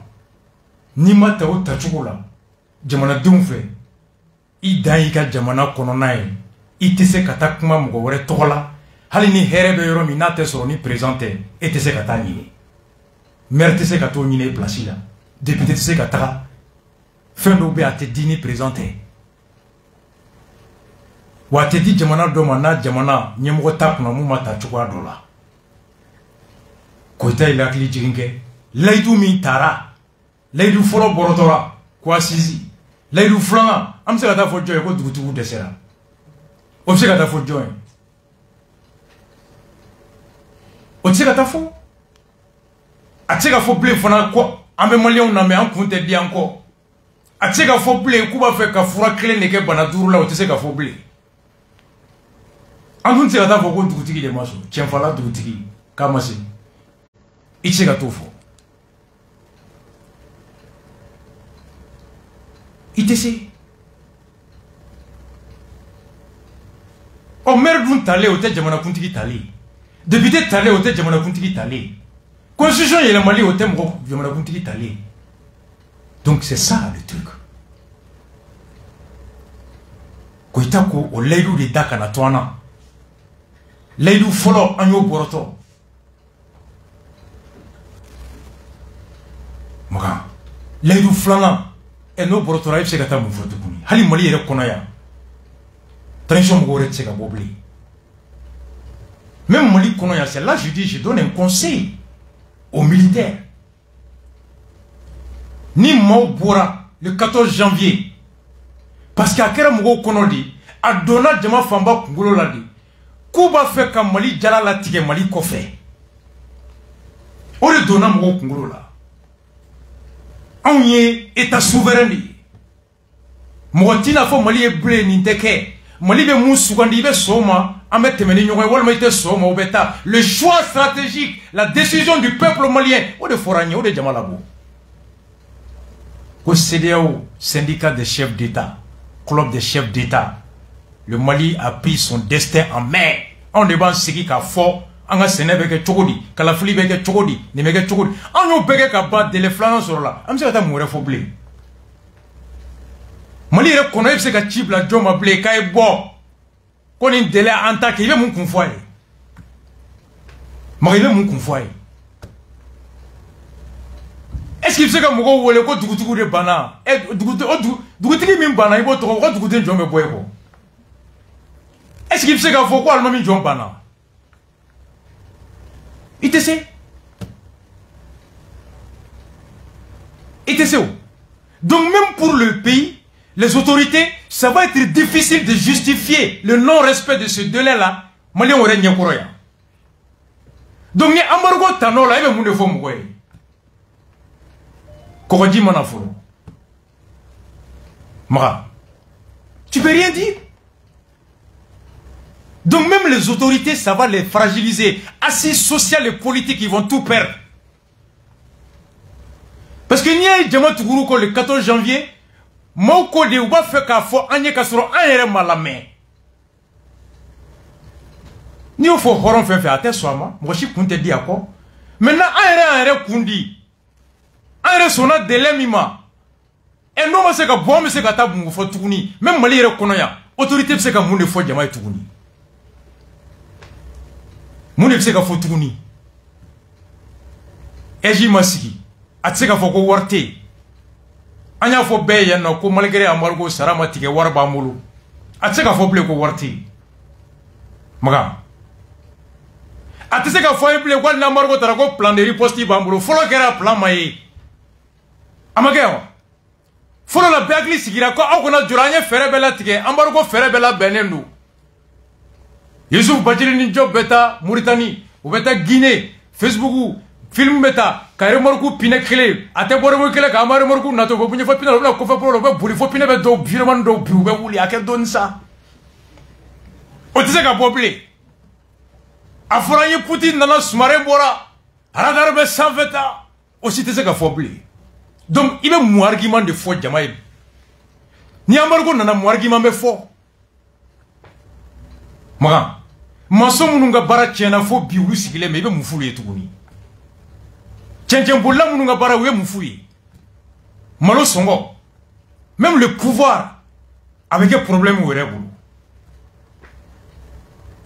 ni mata o tachugo la jamana dunfe i dai ka jamana kono nae i tɛ se ka taa kuma mɔgɔ wɛrɛ tɔgɔ la hali ni hɛrɛ bɛ yɔrɔ min n'a tɛ sɔrɔ ni président tɛ e tɛ se ka taa ɲini maire tɛ se ka t'o ɲini place la député tɛ se ka taga fɛn dɔw bɛ a tɛ di ni président tɛ wa a tɛ di jamana dɔ ma n'a jamana ɲɛmɔgɔ t'a kunna mun ma ta cogoya dɔ la Koyita ye hakili jigin kɛ layidu min taara layidu fɔlɔ bɔrɔtɔra ko Asisi layidu filanan an bɛ se ka taa fɔ jɔn ye ko dugutigiw dɛsɛra o bɛ se ka taa fɔ jɔn ye o tɛ se ka taa fɔ a tɛ se ka fɔ bilen fana ko an bɛ maliyɛnw lamɛn an kun tɛ di an kɔ a tɛ se ka fɔ bilen k'u b'a fɛ ka fura kelen de kɛ bana 5 la o tɛ se ka fɔ bilen an dun tɛ se ka taa fɔ ko dugutigi de ma sɔn cɛnfala dugutigi k'a ma se i tɛ se ka t'o fɔ i tɛ se ɔ maire dun talen o tɛ jamanakuntigi talen député talen o tɛ jamanakuntigi talen constitution yɛlɛmali o tɛ mɔgɔ jamanakuntigi talen donc c'est ça le truc Koyita ko o layidu de da kana to an na layidu fɔlɔ an y'o bɔrɔtɔ maga layidu filanan n'o bɔrɔtɔra i bɛ se ka taa mun fɔ tuguni hali Mali yɛrɛ kɔnɔ yan transition mɔgɔ wɛrɛ tɛ se ka bɔ bilen même Mali kɔnɔ yan c'est là je dis je donne un conseil aux militaires ni maaw bɔra le 14 janvier parce que a kɛra mɔgɔw kɔnɔ de a donna jama fanba kunkolo la de k'u b'a fɛ ka Mali jala latigɛ Mali kɔfɛ o de donna mɔgɔw kunkolo la anw ye état souverain de ye mɔgɔ t'i n'a fɔ Mali ye bilen nin tɛ kɛ Mali bɛ mun sugandi i bɛ sɔn o ma an bɛ tɛmɛ ni ɲɔgɔn ye walima i tɛ sɔn o ma o bɛ taa le choix stratégique la décision du peuple malien o de fɔra an ye o de jama labɔ ko CEDEAO syndicat des chefs d'État club des chefs d'État le Mali a pris son destin en main anw de b'an sigi k'a fɔ an ka sɛnɛ bɛ kɛ cogo di kalafili bɛ kɛ cogo di nin bɛ kɛ cogo di an y'o bɛɛ kɛ ka ban délai filanan sɔrɔ la an bɛ se ka taa mun wɛrɛ fɔ bilen Mali yɛrɛ kɔnɔ e bɛ se ka ci bila jɔn ma bilen k'a ye bɔ ko nin délai an ta kɛ i bɛ mun kun fɔ a ye maga i bɛ mun kun fɔ a ye est-ce qu'il bɛ se ka mɔgɔw wele ko dugutigiw de banna dugutigi min banna i b'o tɔgɔ ko dugutigi jɔn bɛ bɔ e kɔ est-ce qu'il bɛ se k'a fɔ ko alimami jɔn banna i tɛ se i tɛ se o donc même pour le pays les autorités ça va être difficile de justifier le non-respect de ce délai-là maliyɛnw yɛrɛ ɲɛkɔrɔ yan donc ni embargo tann'o la e bɛ mun de fɔ mɔgɔ ye kɔgɔji mana fɔlɔ maga tu peux rien dire donc même les autorités ça va les fragiliser assises sociales et politiques ils vont tout perdre parce que n'i y'a ye jama tuguru ko le 14 janvier maaw ko de u b'a fɛ k'a fɔ an ye ka sɔrɔ an yɛrɛ ma lamɛn n'i y'o fɔ hɔrɔn fɛn fɛn a tɛ sɔn a ma mɔgɔ si kun tɛ di a kɔ maintenant an yɛrɛ kun di an yɛrɛ sɔnna délai min ma ɛ n'o ma se ka bɔ an bɛ se ka taa mun fɔ tuguni même Mali yɛrɛ kɔnɔ yan autorité bɛ se ka mun de fɔ jama ye tuguni mun de bɛ se ka fɔ tuguni EJ ma sigi a tɛ se ka fɔ ko wari tɛ yen an y'a fɔ bɛɛ ye yan nɔ ko malgré embargo sara ma tigɛ wari b'an bolo a tɛ se ka fɔ bilen ko wari tɛ yen maga a tɛ se ka fɔ ye bilen ko hali ni embargo taara ko plan de riposte b'an bolo fɔlɔ kɛra plan ma ye a ma kɛ wa fɔlɔ la bɛɛ hakili sigira ko aw kana jɔrɔ an ye fɛɛrɛ bɛɛ latigɛ embargo fɛɛrɛ bɛɛ labɛnnen don Yusuf Bajiri ni Job bɛ taa Mauritanie u bɛ taa Guinée Facebook film bɛ taa ka remorque pinɛ kelen a tɛ bɔ remorque kelen ka an ma remorque natɔ u bɛ ɲɛfɔ pinɛ la u bɛna kɔfɛ polo la u bɛ boli fo pinɛ bɛ dɔw virement dɔw bi u bɛ wuli a kɛ dɔɔni sa o tɛ se ka bɔ bilen a fɔra an ye Poutine nana Sumare bɔra radar bɛ sanfɛ ta o si tɛ se ka fɔ bilen donc i bɛ mun argument de fɔ jama ye ni embargo nana mun argument bɛ fɔ maga maçon minnu ka baara tiɲɛna fo bi olu sigilen bɛ i bɛ mun f'u ye tuguni cɛncɛnbolila minnu ka baara u ye mun f'u ye malo sɔngɔ même le pouvoir a bɛ kɛ problème u yɛrɛ bolo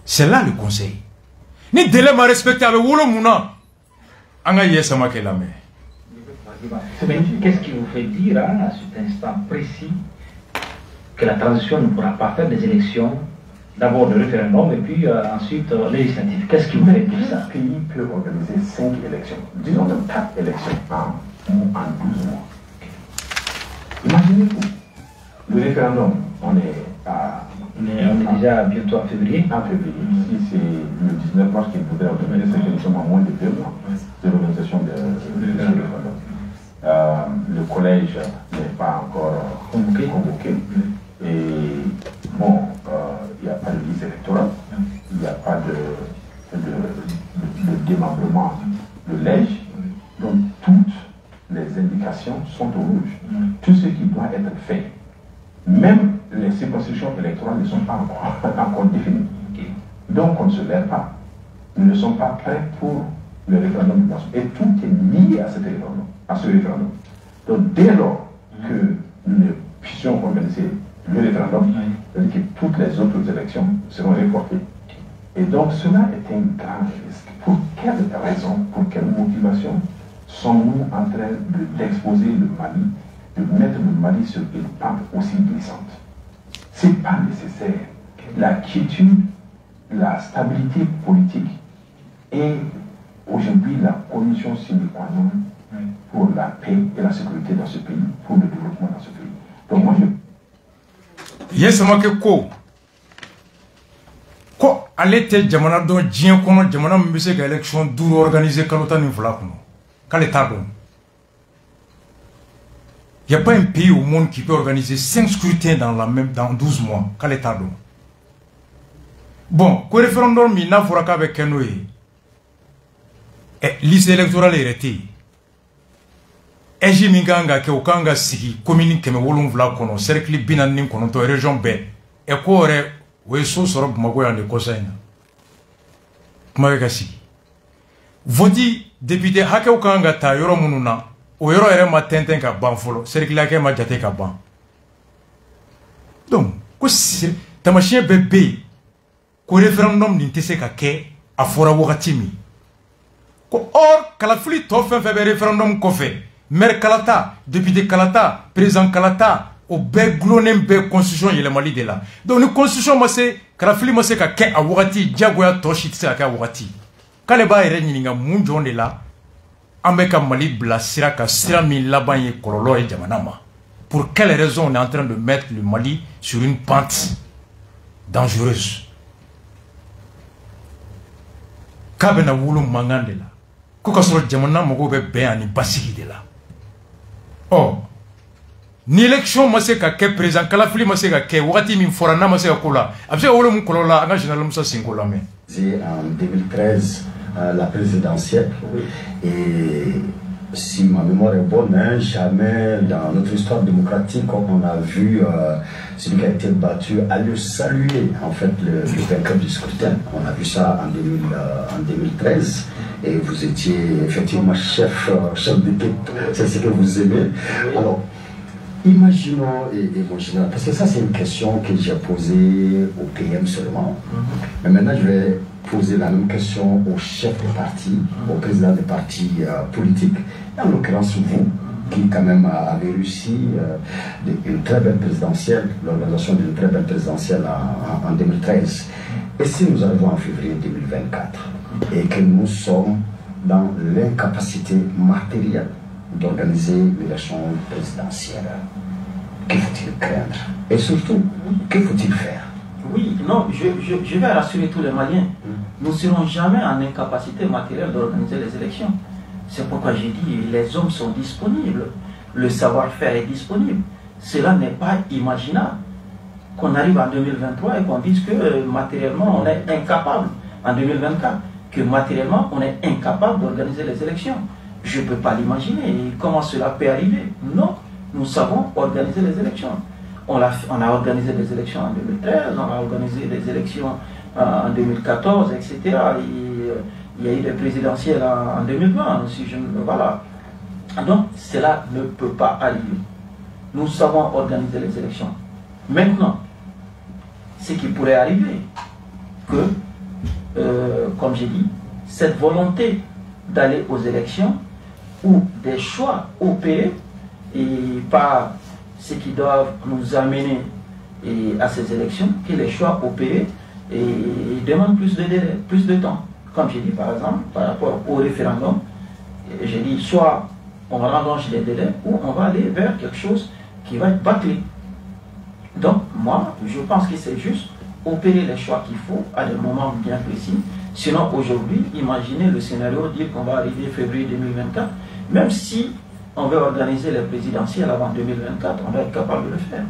C'est là le conseil. Ni délai m'a respecté avec Wolo Mouna. Anga Yesama Kelame. Mais qu'est-ce qui vous fait dire à cet instant précis que la transition ne pourra pas faire des élections, d'abord le référendum et puis ensuite législative? Qu'est-ce qui vous fait dire ça? Un pays peut organiser 5 élections, disons même 4 élections en 12 mois. Imaginez-vous, le référendum, on est déjà bientôt en février. En février. Si c'est le 19 mars qu'il voudrait organiser, c'est que nous sommes à moins de 2 mois de l'organisation de référendum. Le collège n'est pas encore convoqué. Et bon, il n'y a pas de liste électorale, il n'y a pas de démembrement de lège. Donc toutes les indications sont au rouge. Tout ce qui doit être fait, même les circonscriptions électorales ne sont pas encore définies. Donc on ne se lève pas. Nous ne sommes pas prêts pour le référendum. Et tout est lié à ce référendum. Donc dès lors que nous ne puissions organiser le référendum, c'est-à-dire que toutes les autres élections seront reportées. Et donc cela est un grand risque. Pour quelle raison, pour quelle motivation sommes-nous en train d'exposer le Mali, de mettre le Mali sur une pente aussi glissante? Ce n'est pas nécessaire. La quiétude, la stabilité politique est aujourd'hui la condition sine qua non pour la paix et la sécurité dans ce pays, pour le développement dans ce pays. Donc moi Yes, ma ke ko ale te jamana don djien kono jamana mbese ga élection dure organisée kalota ni vla kono kale tardon. Il n'y a pas un pays au monde qui peut organiser 5 scrutins dans 12 mois kale tardon. Bon, ko référendum mi na fura ka be kenoye liste électorale érité eji minganga ke okanga sigi commune keme wolonvla kono cercle binani kono to région B e ko re we so soro Bamako ya ne kosaina kuma ka sigi voti député hake okanga ta yoro mununa o yoro ere ma tenten ka ban folo cercle ke ma jate ka ban donc ko tamashien bébé ko référendum ni tese ka ke afora wakati mi ko or kala fili to fen fe be référendum ko fe maire Kalata, député Kalata, président Kalata, au bec glonem bec constitution il est Mali de là. Donc une constitution moi c'est Karafili moi c'est ka a wati diagoya toshi c'est ka wati. Kaleba ere ninga munjo de là. Ambeka Mali bla sira mi laban ye kololo et jamanama. Pour quelle raison on est en train de mettre le Mali sur une pente dangereuse? Kabena wulu mangande là. Koka soro jamana mogo be be ani basiki de là. Oh, ni élection ma se ka ke président Kalafili ma se ka ke wakati min fora na ma se ka kola abse wolo mun kolola anga général Moussa Sinkola mais en 2013 la présidentielle et si ma mémoire est bonne hein, jamais dans notre histoire démocratique on a vu celui qui a été battu aller saluer en fait le vainqueur du scrutin. On a vu ça en 2013 et vous étiez effectivement chef d'équipe, c'est ce que vous aimez. Alors imaginons, et mon général, parce que ça c'est une question que j'ai posée au PM seulement, mais maintenant je vais poser la même question au chef de parti, au président des partis politiques, en l'occurrence vous, qui quand même avait réussi une très belle présidentielle, l'organisation d'une très belle présidentielle en 2013. Et si nous arrivons en février 2024 et que nous sommes dans l'incapacité matérielle d'organiser l'élection présidentielle, que faut-il craindre? Et surtout, que faut-il faire? Oui, non, je vais rassurer tous les Maliens. Nous ne serons jamais en incapacité matérielle d'organiser les élections. C'est pourquoi j'ai dit, les hommes sont disponibles, le savoir-faire est disponible. Cela n'est pas imaginable qu'on arrive en 2023 et qu'on dise que matériellement on est incapable, en 2024, que matériellement on est incapable d'organiser les élections. Je ne peux pas l'imaginer. Comment cela peut arriver? Non, nous savons organiser les élections. On a organisé des élections en 2013, on a organisé des élections en 2014, etc. Il y a eu des présidentielles en 2020, voilà. Donc, cela ne peut pas arriver. Nous savons organiser les élections. Maintenant, ce qui pourrait arriver, que comme j'ai dit, cette volonté d'aller aux élections ou des choix opérés et pas ce qui doivent nous amener à ces élections, que les choix opérés demandent plus de délai, plus de temps. Comme j'ai dit par exemple, par rapport au référendum, j'ai dit soit on rallonge les délais ou on va aller vers quelque chose qui va être bâclé. Donc moi, je pense que c'est juste opérer les choix qu'il faut à des moments bien précis. Sinon aujourd'hui, imaginez le scénario, dire qu'on va arriver février 2024, même si on veut organiser les présidentielles avant 2024, on doit être capable de le faire.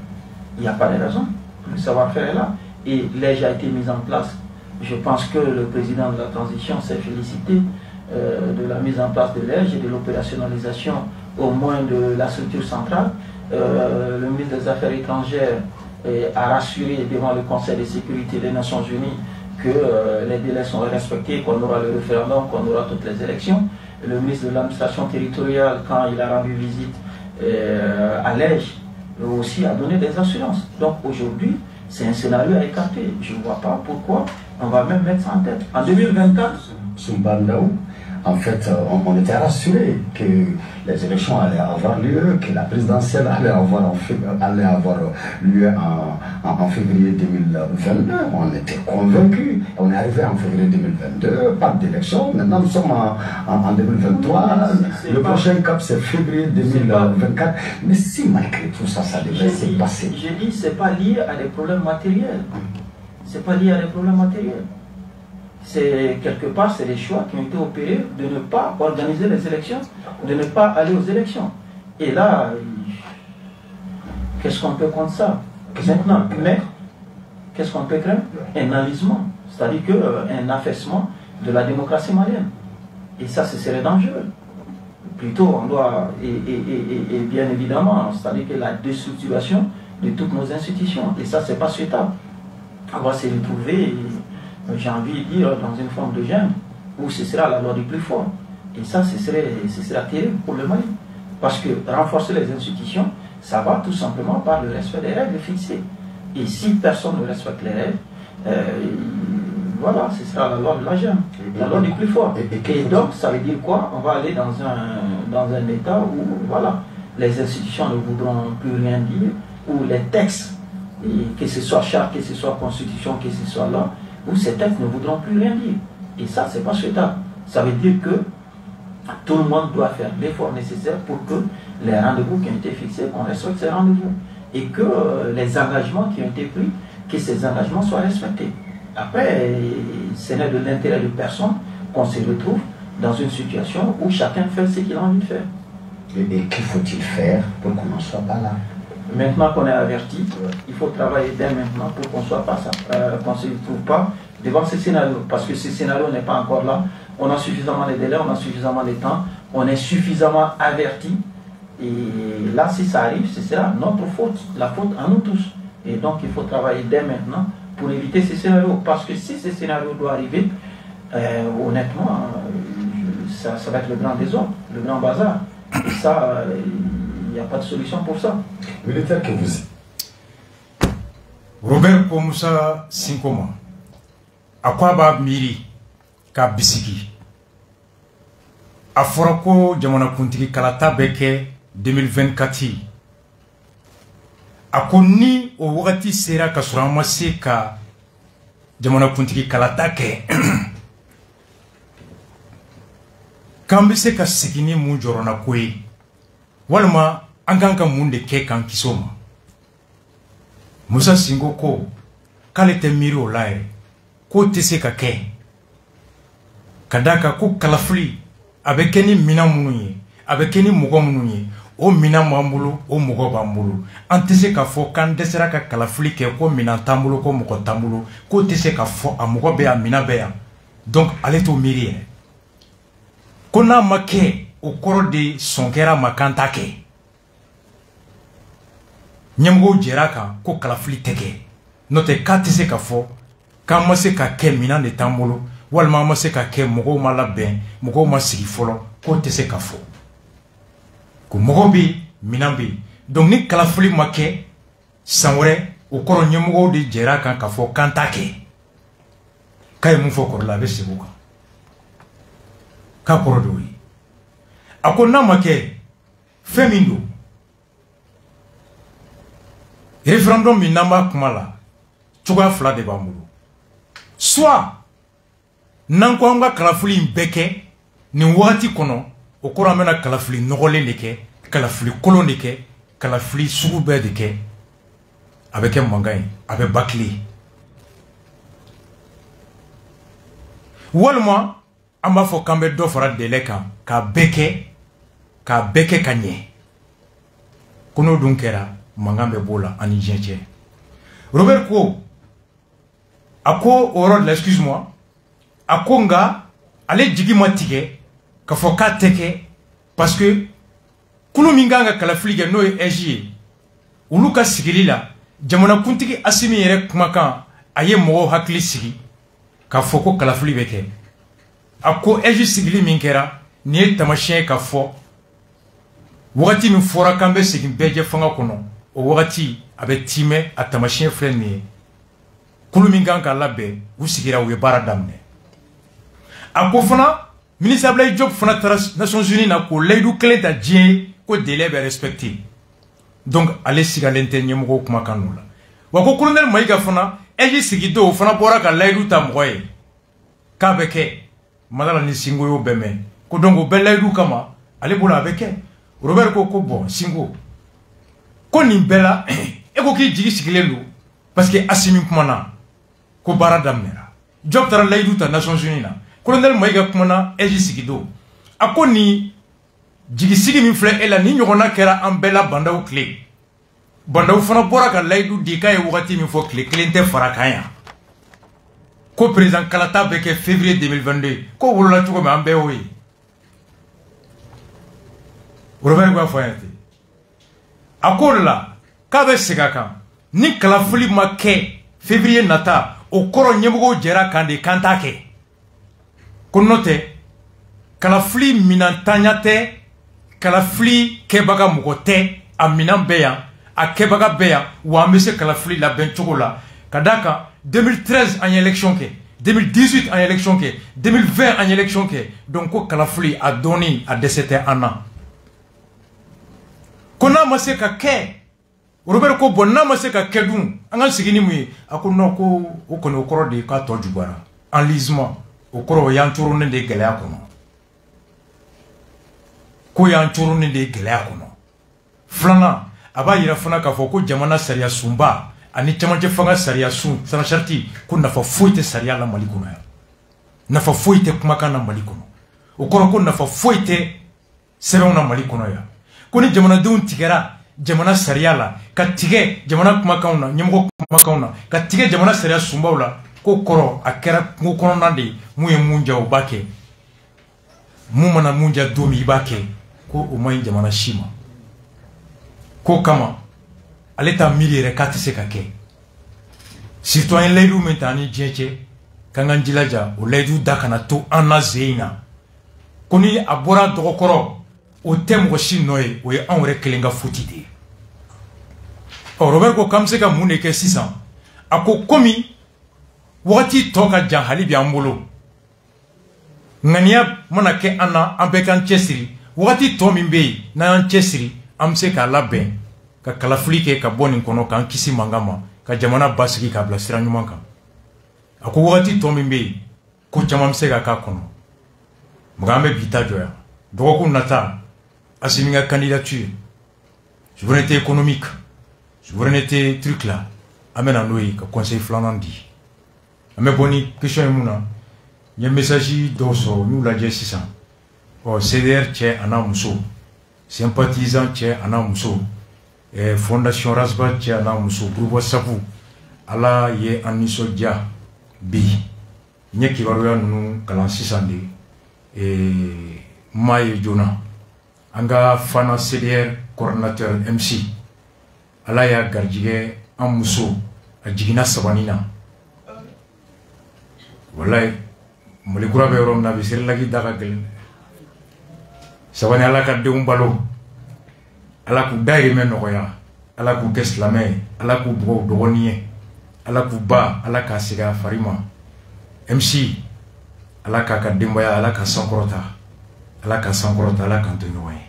Il n'y a pas de raison. Le savoir-faire est là. Et l'EJ a été mis en place. Je pense que le président de la transition s'est félicité de la mise en place de l'EJ et de l'opérationnalisation au moins de la structure centrale. Le ministre des Affaires étrangères a rassuré devant le Conseil de sécurité des Nations Unies que les délais sont respectés, qu'on aura le référendum, qu'on aura toutes les élections. Le ministre de l'administration territoriale, quand il a rendu visite à l'EJ, aussi a donné des assurances. Donc aujourd'hui, c'est un scénario à écarter. Je ne vois pas pourquoi on va même mettre ça en tête. En 2024, en fait, on était rassurés que les élections allaient avoir lieu, que la présidentielle allait avoir lieu en février 2022. On était convaincus. On est arrivé en février 2022, pas d'élection. Maintenant, nous sommes en 2023. Le prochain cap, c'est février 2024. Mais si malgré tout ça, ça devait se passer. J'ai dit, ce n'est pas lié à des problèmes matériels. C'est pas lié à des problèmes matériels. C'est quelque part, c'est des choix qui ont été opérés de ne pas organiser les élections, de ne pas aller aux élections. Et là, qu'est-ce qu'on peut contre ça? Maintenant, mais qu'est-ce qu'on peut craindre? Un enlisement, c'est-à-dire un affaissement de la démocratie malienne. Et ça, ce serait dangereux. Plutôt, on doit, et bien évidemment, c'est-à-dire que la déstructuration de toutes nos institutions. Et ça, c'est pas souhaitable. On va se retrouver, j'ai envie de dire, dans une forme de gêne, où ce sera la loi du plus fort. Et ça, ce sera terrible pour le Mali. Parce que renforcer les institutions, ça va tout simplement par le respect des règles fixées. Et si personne ne respecte les règles, voilà, ce sera la loi de la gêne, la loi du plus fort. Et donc, ça veut dire quoi? On va aller dans un état où, voilà, les institutions ne voudront plus rien dire, où les textes, que ce soit charte, que ce soit constitution, que ce soit là, où ces textes ne voudront plus rien dire. Et ça, c'est pas souhaitable. Ça veut dire que tout le monde doit faire l'effort nécessaire pour que les rendez-vous qui ont été fixés, qu'on respecte ces rendez-vous. Et que les engagements qui ont été pris, que ces engagements soient respectés. Après, ce n'est de l'intérêt de personne qu'on se retrouve dans une situation où chacun fait ce qu'il a envie de faire. Et qu'il faut-il faire pour qu'on n'en soit pas là? Maintenant qu'on est averti, il faut travailler dès maintenant pour qu'on soit pas ça, qu'on ne se retrouve pas devant ce scénario. Parce que ce scénario n'est pas encore là. On a suffisamment de délais, on a suffisamment de temps, on est suffisamment averti. Et là, si ça arrive, ce sera notre faute, la faute à nous tous. Et donc, il faut travailler dès maintenant pour éviter ces scénarios. Parce que si ce scénario doit arriver, honnêtement, ça va être le grand désordre, le grand bazar. Et ça, il n'y a pas de solution pour ça. Militaire que vous êtes. Robert Komoussa Sinkoma, à quoi va miri ka bisiki? A fɔra ko jamana kuntigi kalata bɛ kɛ 2024. A ko ni o wagati sera ka sɔrɔ an ma se ka jamana kuntigi kalata kɛ k'an bɛ se ka segin ni mun jɔrɔna ko ye walima an kan ka mun de kɛ k'an kisi o ma. Musa Sinko ko k'ale tɛ miiri o la yɛrɛ, k'o tɛ se ka kɛ, ka d'a kan ko kalafili a bɛ kɛ ni minɛn minnu ye, a bɛ kɛ ni mɔgɔ minnu ye, o minɛn b'an bolo, o mɔgɔ b'an bolo. An tɛ se ka fɔ k'an dɛsɛra ka kalafili kɛ ko minɛn t'an bolo, ko mɔgɔ t'an bolo, k'o tɛ se ka fɔ a mɔgɔ bɛ yan, minɛn bɛ yan. Donc ale t'o miiri yɛrɛ. Ko n'a ma kɛ, o kɔrɔ de sɔn kɛra ma k'an t'a kɛ. Ɲɛmɔgɔw jɛra kan ko kalafili tɛ kɛ. N'o tɛ k'a tɛ se ka fɔ k'an ma se ka kɛ minɛn de t'an bolo, walima an ma se ka kɛ mɔgɔw ma labɛn, mɔgɔw ma sigi fɔlɔ, k'o tɛ se ka fɔ. Ko mɔgɔw bɛ yen, minɛn bɛ yen. Donc ni kalafili ma kɛ san wɛrɛ, o kɔrɔ ɲɛmɔgɔw de jɛra kan k'a fɔ k'an t'a kɛ. k'a ye mun fɔ kɔrɔla a bɛ segin o kan k'a kɔrɔ de y'o ye a ko n'a ma kɛ fɛn min don référendum min n'an b'a kuma la cogoya fila de b'an bolo soit n'an ko an ka kalafili in bɛɛ kɛ nin wagati kɔnɔ o kɔrɔ an bɛna kalafili nɔgɔlen de kɛ kalafili kolon de kɛ kalafili sugu bɛɛ de kɛ a bɛ kɛ mankan ye a bɛ bakile walima an b'a fɔ k'an bɛ dɔ fara délai kan k'a bɛɛ kɛ ka ɲɛ ko n'o dun kɛra mankan bɛ b'o la ani diɲɛ cɛ Robert ko a ko o yɔrɔ de la excuse-moi a ko nka ale jigi ma tigɛ k'a fɔ k'a tɛ kɛ parce que kulu min kan ka kalafili kɛ n'o ye EJ ye olu ka sigili la jamanakuntigi Asimi yɛrɛ kumakan a ye mɔgɔw hakili sigi k'a fɔ ko kalafili bɛ kɛ a ko EJ sigili min kɛra nin ye tamasiyɛn ka fɔ wagati min fɔra k'an bɛ segin bɛɛjɛ fanga kɔnɔ o wagati a bɛ timɛ a tamasiyɛn filɛ nin ye kulu min kan ka labɛn u sigira u ye baara daminɛ a ko fana ministre Ablaye Diop fana taara Nations Unies na k'o layidu kelen ta diɲɛ ye ko délai bɛ respecté donc ale sigalen tɛ ɲɛmɔgɔw kumakan n'o la wa ko colonel Mayiga fana EJ sigidon o fana bɔra ka layidu ta mɔgɔ ye k'a bɛ kɛ madala ni Singo y'o bɛɛ mɛn ko donc o bɛɛ layidu kama ale bolo a bɛ kɛ Robert ko bon Singo ko nin bɛɛ la e ko k'i jigi sigilen don parce que Asimi kumana ko baara daminɛra Diop taara layidu ta Nations Unies na colonel Mayiga kumana EJ sigidon a ko ni jigisigi min filɛ e la ni ɲɔgɔnna kɛra an bɛɛ la bandaw tile bandaw fana bɔra ka layidu di k'a ye wagati min fɔ tile kelen tɛ fara kan yan ko président kalata bɛ kɛ février 2022 ko wolola cogo min an bɛɛ y'o ye Robert b'a fɔ yan ten a ko de la k'a bɛ segin a kan ni kalafili ma kɛ février nata o kɔrɔ ɲɛmɔgɔw jɛra kan de kan t'a kɛ ko n'o tɛ kalafili minantanya tɛ kalafili kɛbaga mɔgɔ tɛ a minan bɛ yan a kɛbaga bɛ yan wa an bɛ se kalafili labɛn cogo la ka d'a kan 2013 an ye élection kɛ 2018 an ye élection kɛ 2020 an ye élection kɛ donc ko kalafili a dɔɔni a dɛsɛ tɛ an na ko n'a ma se ka kɛ Robert ko bon n'a ma se ka kɛ dun an ka sigi ni mun ye a ko non ko o kɔni o kɔrɔ de ye k'a tɔ juguyara enlisement o kɔrɔ o y'an coronnen de ye gɛlɛya kɔnɔ ko y'an coronnen de ye gɛlɛya kɔnɔ filanan a b'a yira fana k'a fɔ ko jamana sariya sunba ani cɛmancɛ fanga sariya sun sana sariti ko nafa foyi tɛ sariya la Mali kɔnɔ yan nafa foyi tɛ kumakan na Mali kɔnɔ o kɔrɔ ko nafa foyi tɛ sɛbɛnw na Mali kɔnɔ yan ko ni jamanadenw tigɛra jamana sariya la ka tigɛ jamana kumakanw na ɲɛmɔgɔ kumakanw na ka tigɛ jamana sariya sunbaw la ko kɔrɔ a kɛra kungo kɔnɔna de ye mun ye mun ja o b'a kɛ mun mana mun ja don min i b'a kɛ ko o man ɲi jamana si ma ko kama ale t'a miiri yɛrɛ k'a tɛ se ka kɛ surtout an ye layidu min ta ani diɲɛ cɛ k'an k'an jilaja o layidu da kana to an na zen in na ko ni a bɔra dɔgɔkɔrɔ o tɛ mɔgɔ si nɔ ye o ye anw yɛrɛ kelen ka futi de ye Robert ko k'an bɛ se ka mun de kɛ sisan a ko komi wagati tɔ ka jan hali bi an bolo ŋaniya mana kɛ an na an bɛɛ k'an cɛsiri wagati tɔ min bɛ yen n'an y'an cɛsiri an bɛ se k'a labɛn ka kalafili kɛ ka bɔ nin kɔnɔ k'an kisi mankan ma ka jamana basigi k'a bila sira ɲuman kan a ko wagati tɔ min bɛ yen ko caman bɛ se ka k'a kɔnɔ mɔgɔ an bɛ bi ta jɔ yan dɔgɔkun nata Asimi ka candidature souveraineté économique souveraineté truc là an bɛ na n'o ye ka conseil filanan di an bɛ bɔ ni question ye mun na n ye message dɔw sɔrɔ n y'u lajɛ sisan CDR cɛ a n'a muso sympathisant cɛ a n'a muso fondation Rasba cɛ a n'a muso groupe WhatsApp ala ye an nisɔndiya bi n ye kibaruya ninnu kalan sisan de n m'a ye joona an ka Fana CDR coordinateur MC ala y'a garijigɛ an muso a jiginna sabani na walayi Mali kura bɛ yɔrɔ min na a bɛ serilaki da ka gɛlɛn sabani ala ka denw balo ala k'u dayirimɛ nɔgɔya ala k'u kɛ silamɛ ye ala k'u bugɔ u dɔgɔnin ye ala k'u ba ala k'a segin a fari ma MC ala ka ka denbaya ala ka sankorota ala ka sankorota ala ka to ɲɔgɔn ye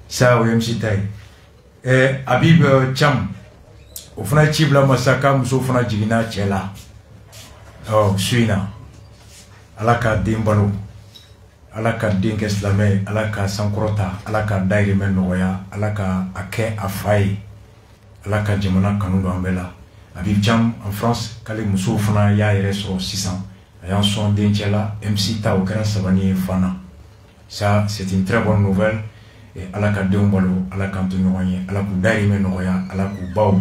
sa o MC tay Habib Cham o fana ci bila masaka muso fana jiginna cɛ la suina ala ka den balo ala ka den kɛ silamɛ ala ka sankorota ala ka dayirimɛ nɔgɔya ala ka a kɛ a fa ye ala ka jamana kanu don an bɛɛ la Habib Cham en France k'ale muso fana y'a yɛrɛ sɔrɔ sisan a y'an sɔn dencɛ la MC ta o kɛra sabani ye fana ça c'est une très bonne nouvelle et ala ka denw balo ala k'an to ɲɔgɔn ye ala k'u dayirimɛ nɔgɔya ala k'u baw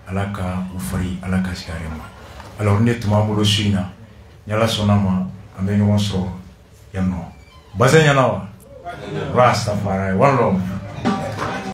ala ka u fari ala ka sigare ma alors ne tuma bolo su in na ni ala sɔnna ma an bɛ ɲɔgɔn sɔrɔ yan nɔ bazɛn ɲɛna wa Rastafari one love